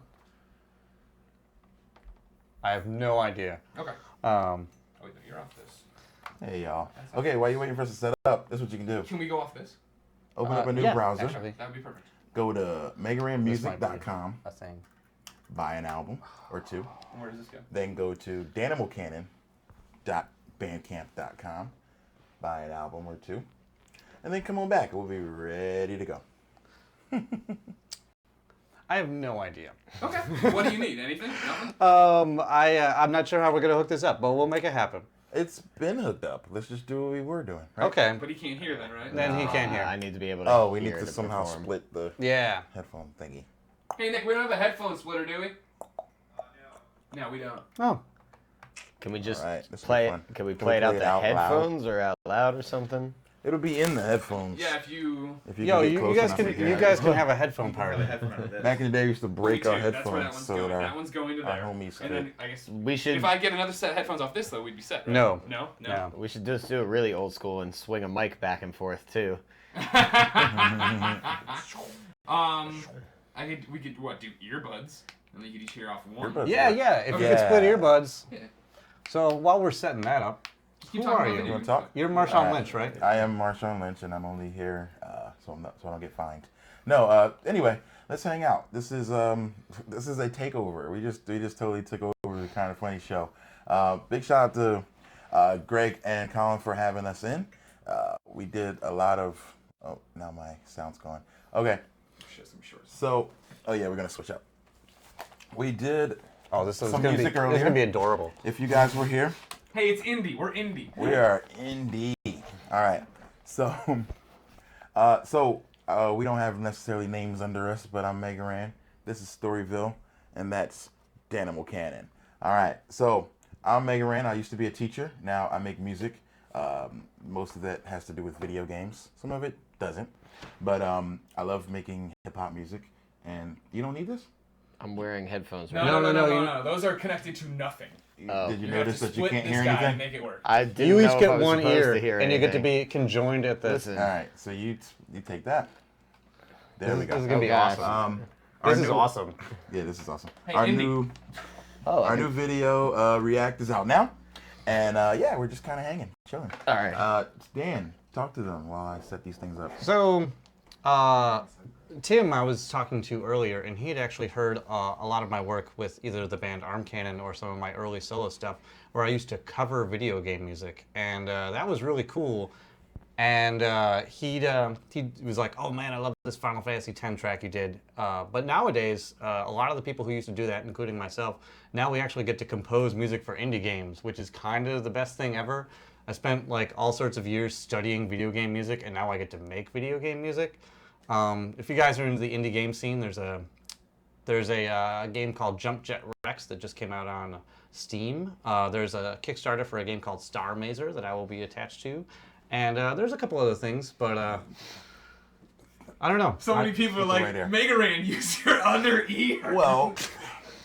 I have no idea. Okay. Um, Oh, wait, no, you're off this. Hey, y'all. Okay, while you're waiting for us to set up, this is what you can do. Can we go off this? Open up a new yeah, browser. actually. That would be perfect. Go to MegaRanMusic.com. a thing. Buy an album or two. And where does this go? Then go to DanimalCannon.bandcamp.com. Buy an album or two. And then come on back. We'll be ready to go. I have no idea. Okay. What do you need? Anything? Nothing? I'm not sure how we're gonna hook this up, but we'll make it happen. It's been hooked up. Let's just do what we were doing. Right? Okay. But he can't hear then, right? Then he can't hear. I need to be able to. Oh, we need hear to somehow perform. split the Yeah. headphone thingy. Hey, Nick, we don't have a headphone splitter, do we? No, we don't. Oh. Can we just All right, this will play be it? fun. Can we Can play it out the loud? headphones or out loud or something? It'll be in the headphones. Yeah, if you... If you Yo, can get you close guys enough can to hear you it. guys can have a headphone party. Back in the day, we used to break Me our too. That's where that headphones one's so going. that That one's going to our there. homies And then, I guess... We should. If I get another set of headphones off this, though, we'd be set, right? No. No? No. We should just do it really old school and swing a mic back and forth too. We could, what, do earbuds? And then you could each hear off one. Earbuds. Yeah, yeah. If you Okay. could split earbuds. Yeah. So while we're setting that up, Just keep Who talking are about you? video You wanna games. talk? you're Marshawn Lynch, right? I am Marshawn Lynch, and I'm only here so I don't get fined. No. Anyway, let's hang out. This is a takeover. We just totally took over the Kind of Funny show. Big shout out to Greg and Colin for having us in. We did a lot of. Oh, now my sound's gone. Okay. Shit, some shorts. So, yeah, we're gonna switch up. We did. Oh, this is Some gonna be music this is earlier. gonna be adorable. If you guys were here, Hey, it's indie. We're indie. we are indeed. All right. So, we don't have necessarily names under us, but I'm MegaRan. This is Storyville, and that's Danimal Cannon. All right. So I'm MegaRan. I used to be a teacher. Now I make music. Most of that has to do with video games. Some of it doesn't. But I love making hip hop music. And you don't need this? I'm wearing headphones. No. Those are connected to nothing. Did you You notice have to that you split can't this hear guy anything? and make it work. I didn't You each know if I get was one supposed ear, to hear and you get to anything. be conjoined at the. Listen. All right, so you take that. There we go. This is gonna be gosh. awesome. Our This is new- awesome. Yeah, this is awesome. Hey, our Indy. new video react is out now, and yeah, we're just kind of hanging, chilling. All right. Dan, talk to them while I set these things up. So, Tim, I was talking to earlier, and he had actually heard a lot of my work with either the band Arm Cannon or some of my early solo stuff, where I used to cover video game music, and that was really cool. And he was like, "Oh man, I love this Final Fantasy X track you did." But nowadays, a lot of the people who used to do that, including myself, now we actually get to compose music for indie games, which is kind of the best thing ever. I spent like all sorts of years studying video game music, and now I get to make video game music. If you guys are into the indie game scene, there's a game called Jump Jet Rex that just came out on Steam. There's a Kickstarter for a game called Star Mazer that I will be attached to. And there's a couple other things, but I don't know. So many people are like, right there. MegaRan, use your other ear. Well,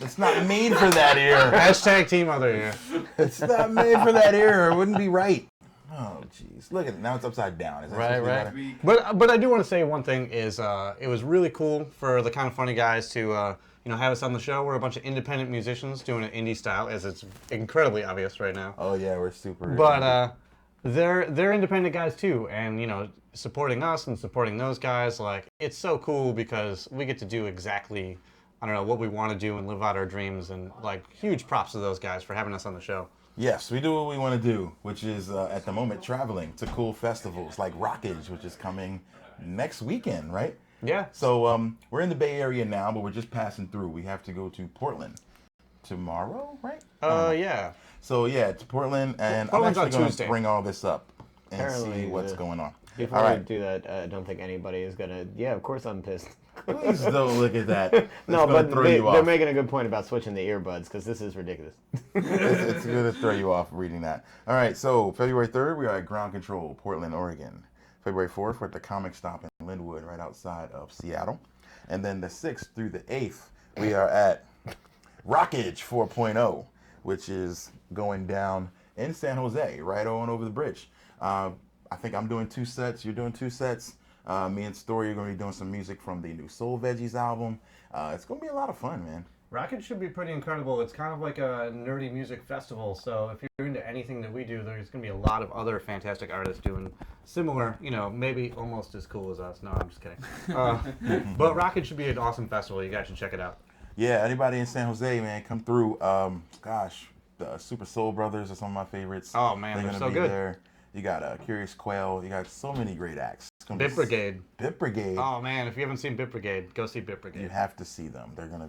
it's not made for that ear. Hashtag team other ear. It's not made for that ear. It wouldn't be right. Oh, jeez. Look at it. Now it's upside down. Is that Right, supposed to be right. better? But I do want to say one thing is it was really cool for the Kind of Funny guys to have us on the show. We're a bunch of independent musicians doing it indie style, as it's incredibly obvious right now. Oh, yeah, we're super. But they're independent guys too, and supporting us and supporting those guys, like it's so cool because we get to do exactly what we want to do and live out our dreams, and like huge props to those guys for having us on the show. Yes, we do what we want to do, which is at the moment traveling to cool festivals like Rockage, which is coming next weekend, right? Yeah. So we're in the Bay Area now, but we're just passing through. We have to go to Portland tomorrow, right? Yeah. So yeah, it's Portland, and Portland's I'm on actually going Tuesday. to bring all this up and Apparently, see what's going on. Before All I right. do that, I don't think anybody is gonna. Yeah, of course I'm pissed. Please don't look at that. It's No, gonna but throw they're you off. making a good point about switching the earbuds because this is ridiculous. It's going to throw you off reading that. All right, so February 3rd, we are at Ground Control, Portland, Oregon. February 4th, we're at the Comic Stop in Linwood, right outside of Seattle. And then the 6th through the 8th, we are at Rockage 4.0, which is going down in San Jose, right on over the bridge. I think I'm doing 2 sets. You're doing 2 sets. Me and Story are going to be doing some music from the new Soul Veggies album. It's going to be a lot of fun, man. Rocket should be pretty incredible. It's kind of like a nerdy music festival, so if you're into anything that we do, there's going to be a lot of other fantastic artists doing similar, maybe almost as cool as us. No, I'm just kidding. But Rocket should be an awesome festival. You guys should check it out. Yeah, anybody in San Jose, man, come through. The Super Soul Brothers are some of my favorites. Oh, man, they're gonna so be good. there. You got Curious Quail. You got so many great acts. It's gonna Bit be Brigade. Bit Brigade. Oh man, if you haven't seen Bit Brigade, go see Bit You Brigade. have to see them. They're gonna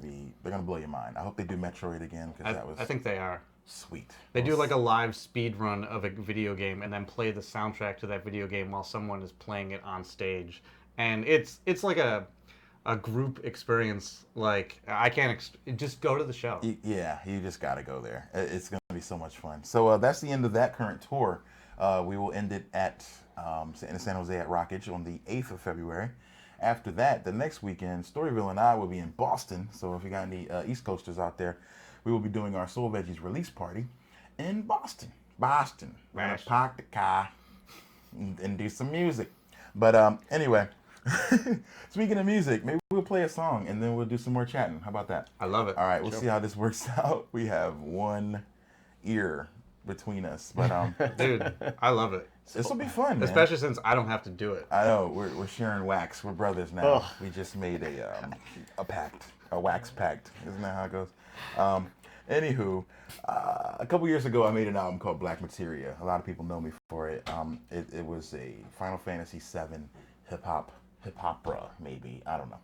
blow your mind. I hope they do Metroid again because that was I think they are. sweet. They do like a live speed run of a video game and then play the soundtrack to that video game while someone is playing it on stage, and it's like a group experience. Like I can't just go to the show. Yeah, you just gotta go there. It's gonna be so much fun. So that's the end of that current tour. We will end it at in San Jose at Rockage on the 8th of February. After that, the next weekend, Storyville and I will be in Boston. So if you got any East Coasters out there, we will be doing our Soul Veggies release party in Boston. We're gonna park the car and do some music. But anyway, speaking of music, maybe we'll play a song and then we'll do some more chatting. How about that? I love it. All right, we'll see how this works out. We have one ear between us, but Dude, I love it. this will be fun, man. Especially since I don't have to do it. I know we're sharing wax. We're brothers now. Ugh. We just made a pact, a wax pact. Isn't that how it goes? Anywho, a couple years ago, I made an album called Black Materia. A lot of people know me for it. It was a Final Fantasy VII hip opera, maybe, I don't know.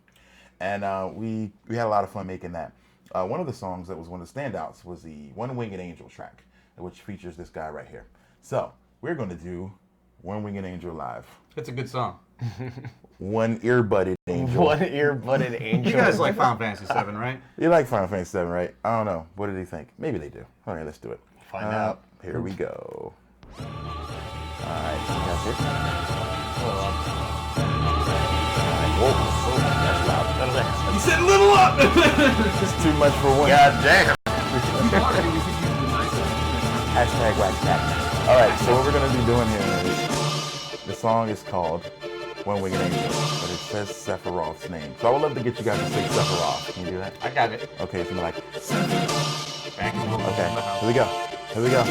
And we had a lot of fun making that. One of the songs that was one of the standouts was the One Winged Angel track, which features this guy right here. So we're going to do One Winged Angel live. It's a good song. One ear-budded angel. One ear-budded angel. You guys like Final Fantasy VII, right? You like Final Fantasy VII, right? I don't know. What did he think? Maybe they do. All right, let's do it. Find out. Here we go. All right, so you got this. All right. Whoa, that's loud. Little You said little up. It's too much for one. God damn. Hashtag wax tag. All right, so what we're gonna be doing here is the song is called One Winged Angel, but it says Sephiroth's name. So I would love to get you guys to say Sephiroth. Can you do that? I got it. Okay, it's gonna be like. Okay, here we go. Here we go.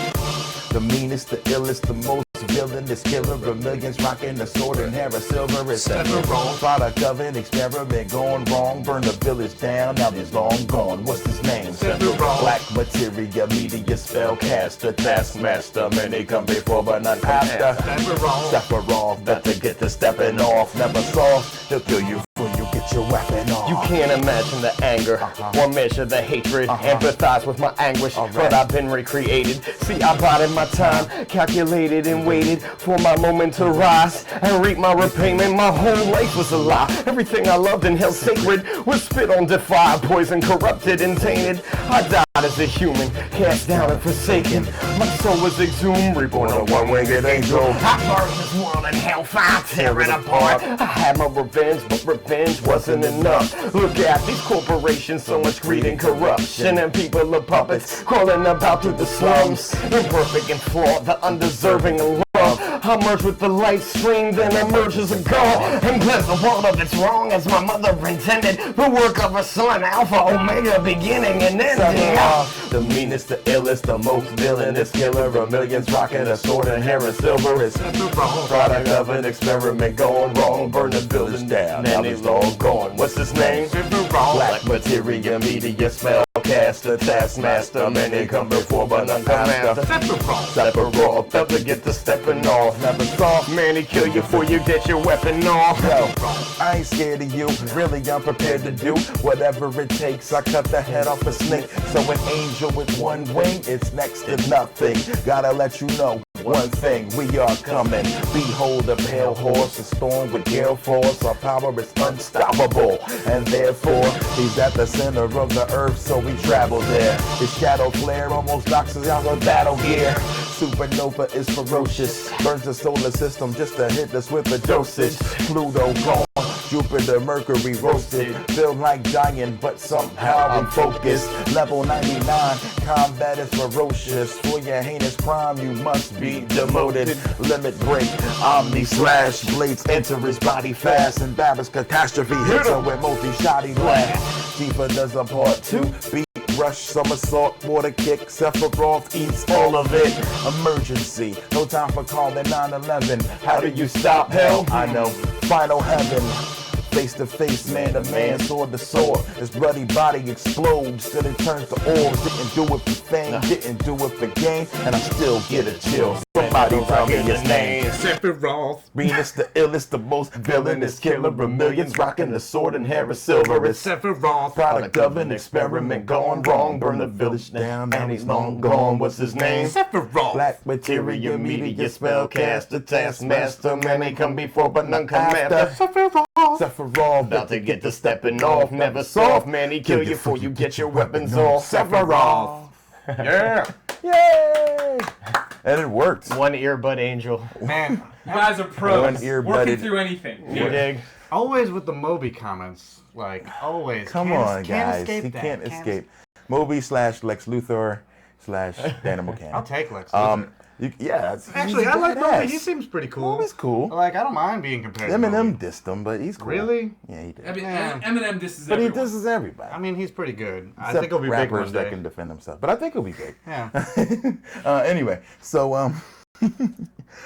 The meanest, the illest, the most villainous killer of millions, rocking the sword and hair of silver is Sephiroth. Product of an experiment gone wrong, burn the village down, now he's long gone. What's his name? Sephiroth. Black materia, media, spellcaster, taskmaster, many come before but none after. Sephiroth, better get to stepping off, never soft, he'll kill you when you get your weapon off. You can't imagine the anger or measure the hatred. Empathize with my anguish, but I've been recreated. See, I bided my time, calculated and waited for my moment to rise and reap my repayment. My whole life was a lie. Everything I loved and held sacred was spit on, defied, poisoned, corrupted, and tainted. I died as a human, cast down and forsaken. My soul was exhumed, reborn a one-winged angel. I burned this world in hellfire, tear it apart. I had my revenge, but revenge wasn't enough. Look at these corporations, so much greed and corruption, and people are puppets crawling about through the slums. Imperfect and flawed, the undeserving of love. I merge with the light stream, then emerge as a god, and cleanse the world of its wrong as my mother intended. The work of a son, Alpha, Omega, beginning and ending. The meanest, the illest, the most villainous killer of millions, rocking a sword and hair of silver is product of an experiment gone wrong, burn the village down, now he's long gone. What's his name? Black materia, media, spellcaster, taskmaster, many come before but none after. Sephiroth, better get to stepping off, never soft, man, he kill you before you get your weapon off. Yo, I ain't scared of you, really I'm prepared to do whatever it takes. I cut the head off a snake, so an angel with one wing, it's next to nothing. Gotta let you know one thing, we are coming. Behold a pale horse, a storm with gale force. Our power is unstoppable, and therefore he's at the center of the earth, so we travel there. His shadow flare almost knocks us out of battle gear. Supernova is ferocious, burns the solar system just to hit us with a dosage. Pluto gone, Jupiter, Mercury roasted, feel like giant, but somehow I'm focused. Level 99, combat is ferocious. For your heinous crime, you must be demoted. Limit break, Omni slash, blades enter his body fast. Embarrassed catastrophe hits her with multi-shotty blast. Tifa does a part 2, beat rush, somersault, water kick, Sephiroth eats all of it. Emergency, no time for calling 911. How do you stop hell? I know, final heaven. Face to face, man to man, sword to sword. His bloody body explodes, then it turns to orbs. Didn't do it for fame, didn't do it for gain, and I still get a chill. Somebody tell me his name. Sephiroth. Meanest, the illest, the most villainous killer of millions, rocking the sword and hair of silver. It's Sephiroth. product of an experiment gone wrong, burn the village down, and he's long gone. What's his name? Sephiroth. Black materia, media, spellcaster, taskmaster, many come before but none come after. Sephiroth, About to get to stepping off, never soft, man, he kill you before you get your weapons off. Sephiroth. Yeah. Yay! And it worked. One earbud angel. Man, You guys are One pros. ear Working budded. through anything. You dig? always with the Moby comments. Like, always. Come on, guys. He can't escape. Moby slash Lex Luthor slash Daniel Buchanan. I'll take Lex Luthor. Yeah. Actually, I like Moby. He seems pretty cool. Moby's cool. Like, I don't mind being compared to Eminem Moby. dissed him, but he's cool. Really? Yeah, he did. I mean, Yeah. Eminem disses But he everyone. disses everybody. I mean, he's pretty good. I Except think he'll be big rappers one that day. can defend himself. But I think he'll be big. Yeah. Anyway, so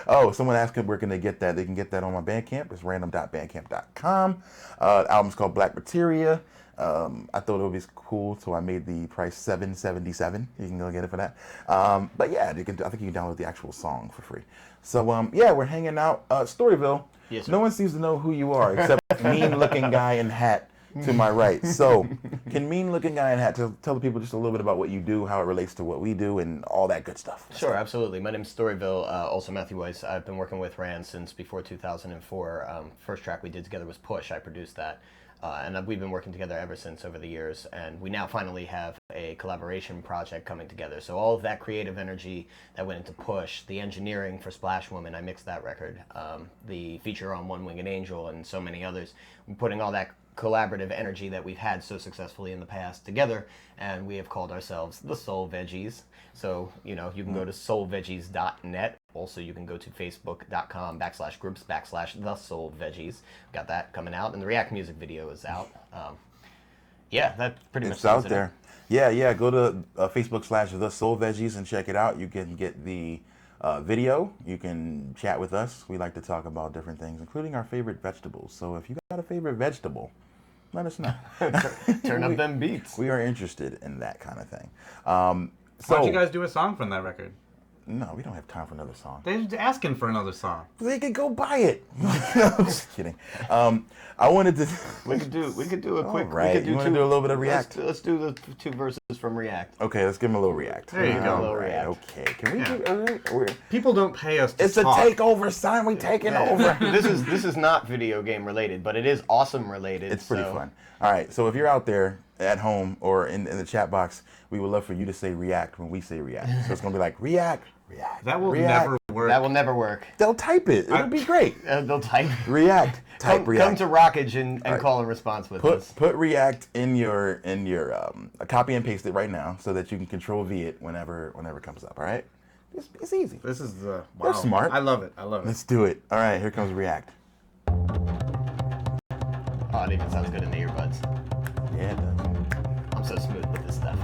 oh, someone asked where can they get that? They can get that on my Bandcamp. It's random.bandcamp.com. The album's called Black Materia. I thought it would be cool, so I made the price $7.77. You can go get it for that. But yeah, I think you can download the actual song for free. So yeah, we're hanging out. Storyville. Yes, sir. No one seems to know who you are except mean-looking guy in hat to my right. So, can mean-looking guy in hat tell the people just a little bit about what you do, how it relates to what we do, and all that good stuff? Sure, absolutely. My name's Storyville, also Matthew Weiss. I've been working with Rand since before 2004. First track we did together was Push. I produced that. And we've been working together ever since over the years. And we now finally have a collaboration project coming together. So all of that creative energy that went into Push, the engineering for Splash Woman, I mixed that record, the feature on One Winged Angel, and so many others. We're putting all that collaborative energy that we've had so successfully in the past together, and we have called ourselves the Soul Veggies. So, you know, you can go to soulveggies.net. Also, you can go to facebook.com/groups/the Soul Veggies. Got that coming out, and the React music video is out. Yeah, that pretty much It's out sums it there. up. Yeah. Go to Facebook/the Soul Veggies and check it out. You can get the video. You can chat with us. We like to talk about different things, including our favorite vegetables. So if you got a favorite vegetable, let us know. Turn up them beats. We are interested in that kind of thing. Why don't you guys do a song from that record? No, we don't have time for another song. They're just asking for another song. They could go buy it. I'm just kidding. I wanted to. We could do a quick. Right. We could You want to do a little bit of React? Let's do the 2 verses from React. Okay, let's give him a little React. There you go. A little All right, React. okay. Can we do? People don't pay us to It's a talk. takeover, son. We taking over. This is not video game related, but it is awesome related. It's pretty so- fun. All right, so if you're out there at home or in the chat box, we would love for you to say React when we say React. So it's gonna be like React. That will React. never work. That will never work. They'll type it. It'll be great. They'll type. React. Type React. Come to Rockage and call and response with us. Put React in your copy and paste it right now so that you can control V it whenever it comes up. All right, it's easy. This is the. Wow. They're smart. I love it. I love it. Let's do it. All right, here comes React. Oh, it even sounds good in the earbuds. Yeah, it does. I'm so smooth with this stuff.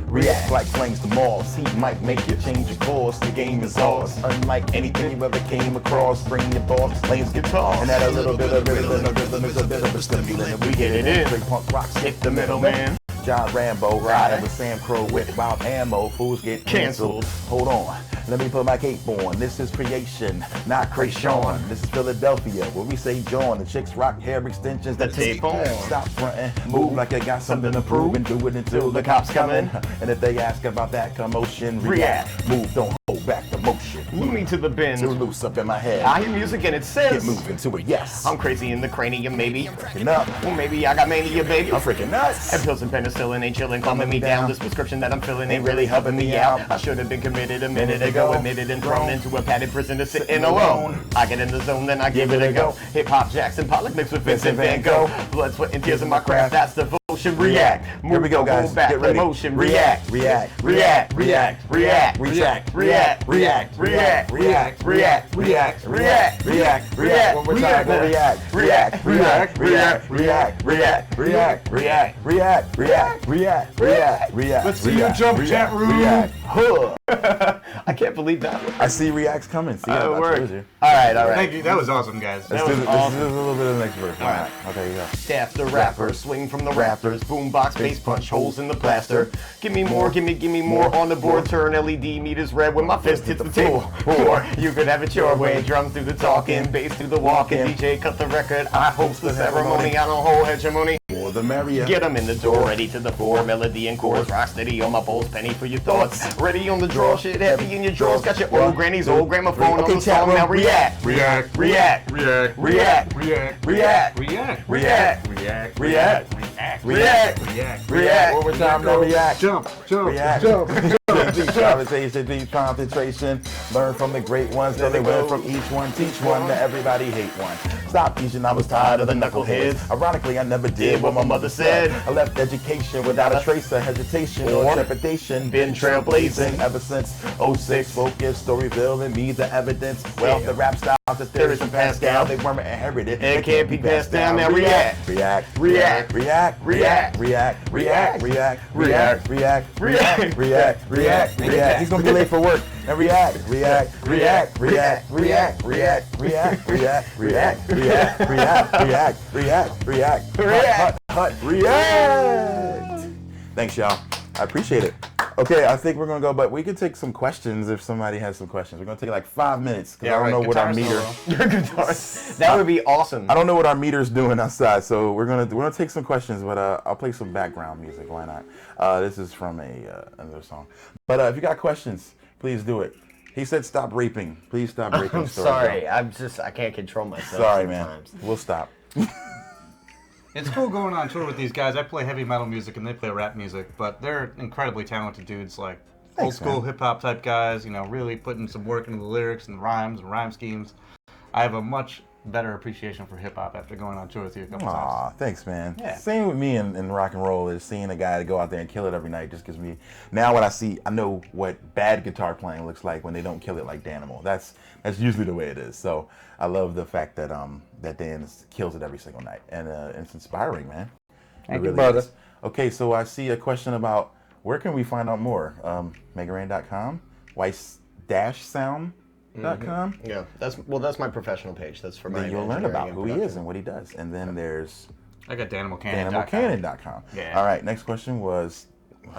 React like flames to Mars. Heat might make you change your course. The game is ours. Unlike anything you ever came across. Bring your boss, flames guitar, and add a little bit of rhythm. Rhythm is a bit of a stimulant. We get it in. Straight punk rock, skip the middleman. John Rambo riding with Sam Crow with wild ammo. Fools get canceled. Hold on. Let me put my cape on. This is creation, not creation. This is Philadelphia, where we say John. The chicks rock hair extensions that tape on. Stop fronting, move like you got something to prove, and do it until the cops come in. And if they ask about that commotion, react. Move, don't hold back the motion. Looney to the bin. Too loose up in my head. I hear music and it says Get moving to it, yes. I'm crazy in the cranium, maybe. freaking up. Or maybe I got mania, baby. I'm freaking nuts. And pills and penicillin ain't chillin', calming me down. This prescription that I'm filling ain't really helping me out. I should have been committed a minute ago, admitted and thrown into a padded prison to sitting alone. I get in the zone, then I give it a go. Hip hop, Jackson Pollock mixed with Vincent Van Gogh. Blood, sweat, and tears in my craft. That's devotion. React. Here we go, guys. Hold back Get ready. emotion. React. React. React. React. React. React. React. React. React. React. React. React. React. React. React. One more time. Go react. React. React. React. React. React. React. React. React. React. React. React. React. Let's see you jump, chat room. React. I can't believe that. I see reacts coming. See, It I worked. told you. All right. Thank you. That was awesome, guys. Let's do a little bit of the next verse. All right. Okay, you go. Staff the rapper, swing from the rafters, boombox, bass punch, holes in the plaster. Give me more, give me more on the board. Turn LED meters red when my fist hits the table. Or you could have it your way. Drums do the talking, bass do the walking. DJ cut the record, I host the ceremony. I don't hold hegemony. More the merrier. Get 'em in the door, ready to the floor. Melody and chorus, rock steady on my bowls, penny for your thoughts. Ready on the draw, shit heavy in your drawers. Got your old granny's old gramophone on the song. Now react, React. react, React. react, React. react, React. react, React. react, React. react, React. react. One more time, now react. Jump. Jump. React. Jump. Deep conversation, deep concentration. Learn from the great ones, then they learn from each one. Teach one, that everybody hate one. Stop teaching, I was tired of the knuckleheads. Ironically, I never did what my mother said. I left education without a trace of hesitation or trepidation. Been trailblazing ever since '06. Focus, Storyville, and me the evidence. Well, the rap styles, the theories from Pascal, they weren't inherited. It can't be passed down. Now react, React. React. React. React. React. React. React. React. React. React. React. React. React. React. He's gonna be late for work. And react. React. React. React. React. React. React. React. React. React. React. React. React. React. Hut. React. Thanks, y'all. I appreciate it. Okay, I think we're gonna go, but we can take some questions if somebody has some questions. We're gonna take like 5 minutes because I don't know what our meter. Your guitar. That would be awesome. I don't know what our meter's doing outside, so we're gonna take some questions, but I'll play some background music. Why not? This is from another song. But if you got questions, please do it. He said stop raping. Please stop raping. I'm sorry. I can't control myself. Sorry, sometimes. man. We'll stop. It's cool going on tour with these guys. I play heavy metal music and they play rap music, but they're incredibly talented dudes, like old school hip hop type guys, you know, really putting some work into the lyrics and rhymes and rhyme schemes. I have a much better appreciation for hip hop after going on tour with you a couple Aw, times. thanks, man. Yeah. Same with me in rock and roll is seeing a guy go out there and kill it every night just gives me. Now when I know what bad guitar playing looks like when they don't kill it like Danimal. That's usually the way it is. So I love the fact that that Dan kills it every single night, and it's inspiring, man. Thank you, brother. Is. Okay, so I see a question about where can we find out more? MegaRan.com, Weiss-Sound.com. Yeah, that's my professional page. That's for my. Then you'll learn engineering about and who he production. is and what he does. And then there's I got DanimalCannon.com. DanimalCannon.com. Yeah. All right, next question was.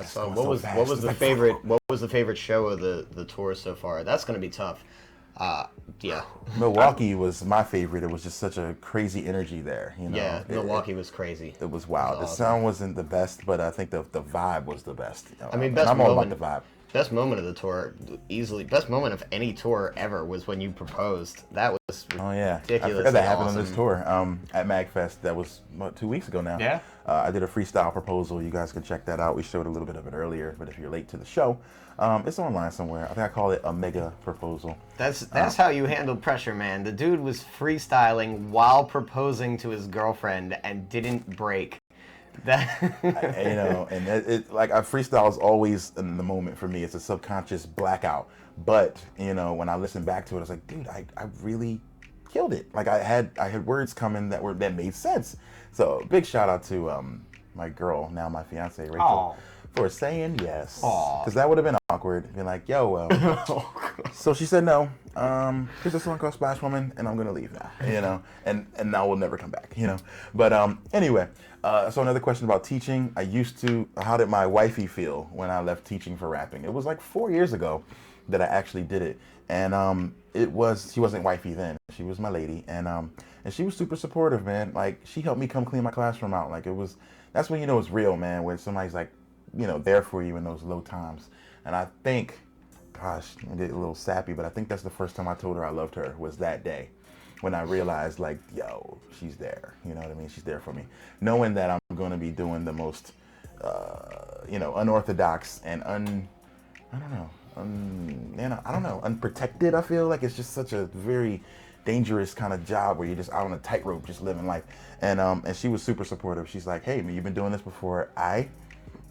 So what was the favorite show of the tour so far? That's gonna be tough. Yeah. Milwaukee was my favorite. It was just such a crazy energy there. You know. Yeah, Milwaukie was crazy. It was wild. The sound wasn't the best, but I think the vibe was the best. You know? I mean, And best I'm all moment- about the vibe. Best moment of the tour, easily. Best moment of any tour ever was when you proposed. That was Oh yeah, ridiculously I forgot that happened on this awesome. tour at MagFest. That was 2 weeks ago now. Yeah. I did a freestyle proposal. You guys can check that out. We showed a little bit of it earlier, but if you're late to the show, it's online somewhere. I think I call it a mega proposal. That's how you handle pressure, man. The dude was freestyling while proposing to his girlfriend and didn't break. That You know, and it like freestyle is always in the moment for me. It's a subconscious blackout. But you know, when I listen back to it, I was like, dude, I really killed it. Like I had words coming that made sense. So big shout out to my girl, now my fiance Rachel, Aw. for saying yes. Aw. Because that would have been awkward. Being like, yo, so she said no. Here's a song called Splash Woman, and I'm gonna leave now. You know, and now we'll never come back. You know, but anyway. So another question about teaching. How did my wifey feel when I left teaching for rapping? It was like 4 years ago that I actually did it. And she wasn't wifey then. She was my lady. And she was super supportive, man. Like she helped me come clean my classroom out. Like that's when you know it's real, man, when somebody's like, you know, there for you in those low times. And I think, gosh, I get a little sappy, but I think that's the first time I told her I loved her was that day. When I realized, like, yo, she's there. You know what I mean? She's there for me. Knowing that I'm going to be doing the most, unorthodox and unprotected. I feel like it's just such a very dangerous kind of job where you're just out on a tightrope, just living life. And she was super supportive. She's like, hey, man, you've been doing this before I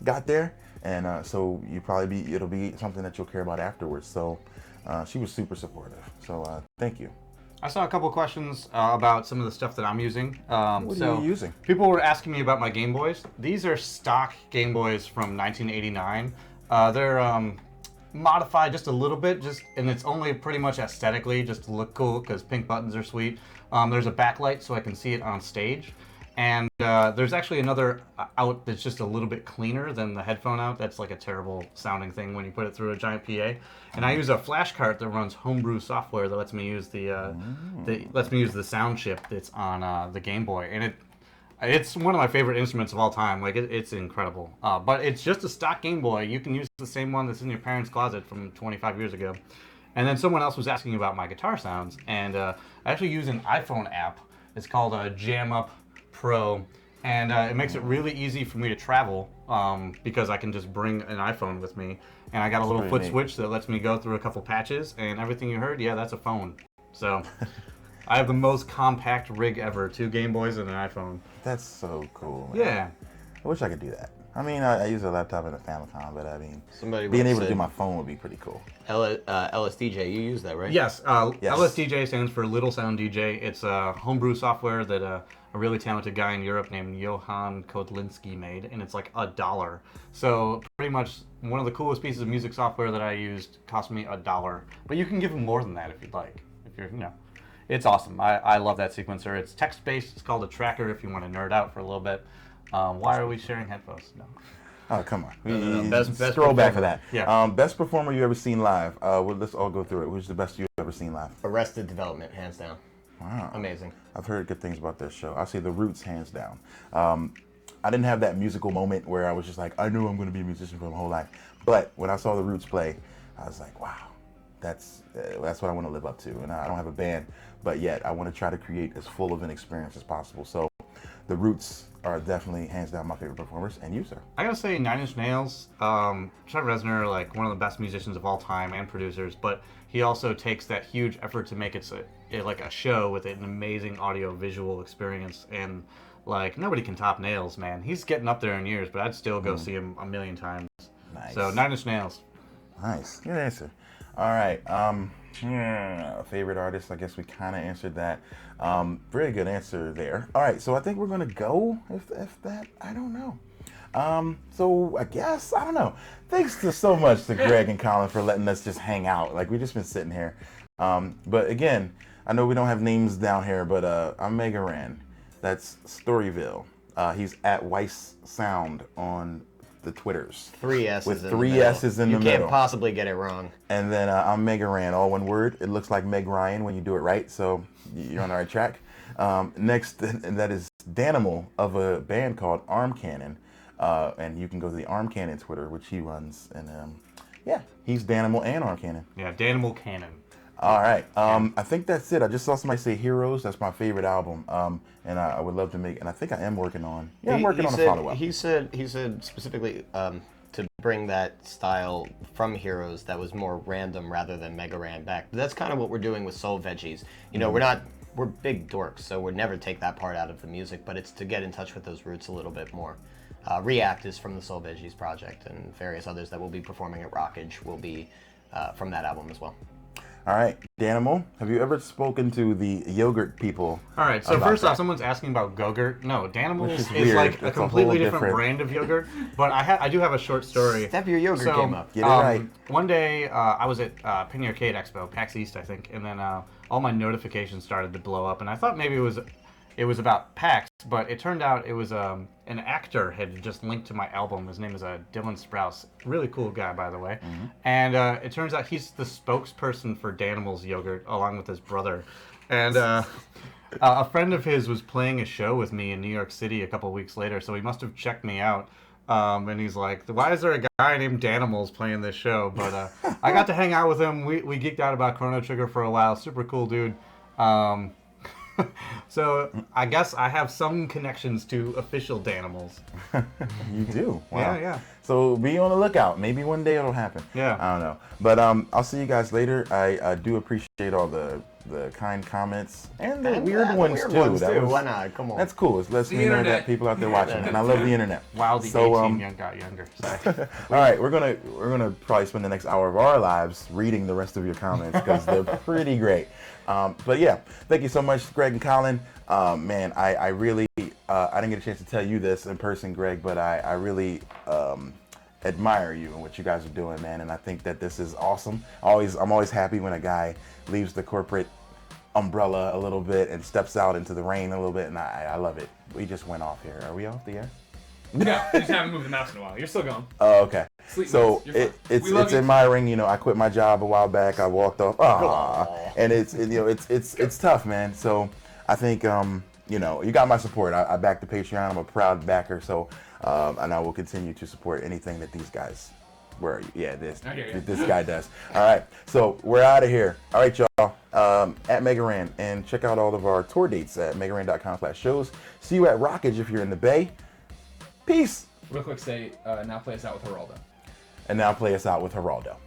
got there, and so it'll be something that you'll care about afterwards. So she was super supportive. So thank you. I saw a couple of questions about some of the stuff that I'm using. What are you using? People were asking me about my Game Boys. These are stock Game Boys from 1989. They're modified just a little bit, and it's only pretty much aesthetically just to look cool because pink buttons are sweet. There's a backlight so I can see it on stage. And there's actually another out that's just a little bit cleaner than the headphone out. That's like a terrible sounding thing when you put it through a giant PA. And I use a flash cart that runs homebrew software that lets me use the sound chip that's on the Game Boy. And it's one of my favorite instruments of all time. Like it's incredible. But it's just a stock Game Boy. You can use the same one that's in your parents' closet from 25 years ago. And then someone else was asking about my guitar sounds, and I actually use an iPhone app. It's called Jam Up Pro, and it makes it really easy for me to travel because I can just bring an iPhone with me, and I got a little foot switch that lets me go through a couple patches, and everything you heard, yeah, that's a phone. So I have the most compact rig ever, 2 Game Boys and an iPhone. That's so cool, man. Yeah. I wish I could do that. I mean, I use a laptop and a Famicom, but I mean, Somebody being once able to do said- my phone would be pretty cool. LSDJ, you use that, right? Yes, Yes. LSDJ stands for Little Sound DJ. It's a homebrew software that a really talented guy in Europe named Johan Kodlinski made, and it's like $1. So pretty much one of the coolest pieces of music software that I used cost me $1. But you can give him more than that if you'd like. If you're, it's awesome. I love that sequencer. It's text-based. It's called a tracker if you want to nerd out for a little bit. Why are we sharing headphones? No. Oh, come on. no. Best Scroll back for that. Yeah. Best performer you ever seen live. Well, let's all go through it. Who's the best you've ever seen live? Arrested Development, hands down. Wow. Amazing. I've heard good things about their show. I'll say The Roots, hands down. I didn't have that musical moment where I was just like, I knew I'm going to be a musician for my whole life. But when I saw The Roots play, I was like, wow, that's what I want to live up to. And I don't have a band, but yet I want to try to create as full of an experience as possible. So the Roots are definitely hands down my favorite performers. And you, sir? I gotta say, Nine Inch Nails. Trent Reznor, like one of the best musicians of all time and producers, but he also takes that huge effort to make it like a show with an amazing audio visual experience. And like nobody can top Nails, man. He's getting up there in years, but I'd still go see him a million times. Nice. So Nine Inch Nails. Nice. Good answer. All right. Favorite artist, I guess we kind of answered that. Very good answer there. All right, so I think we're gonna go if that, I don't know. So I guess, I don't know. Thanks so much to Greg and Colin for letting us just hang out. Like, we just been sitting here. But again, I know we don't have names down here, but I'm MegaRan. That's Storyville. He's at Weiss Sound on the Twitters. 3 S's with in 3 the middle. S's in the You middle. can't possibly get it wrong. And then I'm MegaRan, all one word. It looks like Meg Ryan when you do it right, so you're on the right track. Next, and that is Danimal of a band called Arm Cannon. And you can go to the Arm Cannon Twitter, which he runs. And yeah, he's Danimal and Arm Cannon. Yeah, Danimal Cannon. All right. I think that's it. I just saw somebody say Heroes. That's my favorite album. And I would love to make, and I think I am working on, I'm working on a follow-up. He said specifically to bring that style from Heroes that was more random rather than MegaRan back. But that's kind of what we're doing with Soul Veggies. You know, we're big dorks, so we'd never take that part out of the music, but it's to get in touch with those roots a little bit more. React is from the Soul Veggies project, and various others that will be performing at Rockage will be from that album as well. All right, Danimal, have you ever spoken to the yogurt people? All right, so about first that? off, someone's asking about Go-Gurt. No, Danimals Which is is weird. like a That's a completely whole different different- brand of yogurt. But I do have a short story. Step your yogurt game up. Get it right. One day, I was at Penny Arcade Expo, PAX East, I think, and then all my notifications started to blow up, and I thought maybe it was about PAX, but it turned out it was an actor had just linked to my album. His name is Dylan Sprouse. Really cool guy, by the way. Mm-hmm. And it turns out he's the spokesperson for Danimals Yogurt, along with his brother. And a friend of his was playing a show with me in New York City a couple weeks later, so he must have checked me out. And he's like, why is there a guy named Danimals playing this show? But I got to hang out with him. We geeked out about Chrono Trigger for a while. Super cool dude. So I guess I have some connections to official Danimals. You do? Wow. Yeah. So be on the lookout. Maybe one day it'll happen. Yeah. I don't know. But I'll see you guys later. I do appreciate all the kind comments and the weird ones too. Why not? Come on. That's cool. It lets me know internet. that people out there watching, and I love the internet. Wow, the So, 18 young got younger. Sorry. All right, we're gonna probably spend the next hour of our lives reading the rest of your comments because they're pretty great. But yeah, thank you so much, Greg and Colin. Man, I really I didn't get a chance to tell you this in person, Greg, but I really admire you and what you guys are doing, man. And I think that this is awesome. I'm always happy when a guy leaves the corporate umbrella a little bit and steps out into the rain a little bit, and I love it. We just went off here. Are we off the air? No, you just haven't moved the mouse in a while. You're still going. Oh, okay. Sleep So mouse. You're fine. it's We love you. admiring. You know, I quit my job a while back. I walked off. And it's tough, man. So I think you know, you got my support. I back the Patreon. I'm a proud backer. So and I will continue to support anything that these guys. Where are you? Yeah, this guy does. All right, so we're out of here. All right, y'all. At MegaRan, and check out all of our tour dates at megaran.com/shows. See you at Rockage if you're in the Bay. Peace. Real quick, say now play us out with Geraldo. And now play us out with Geraldo.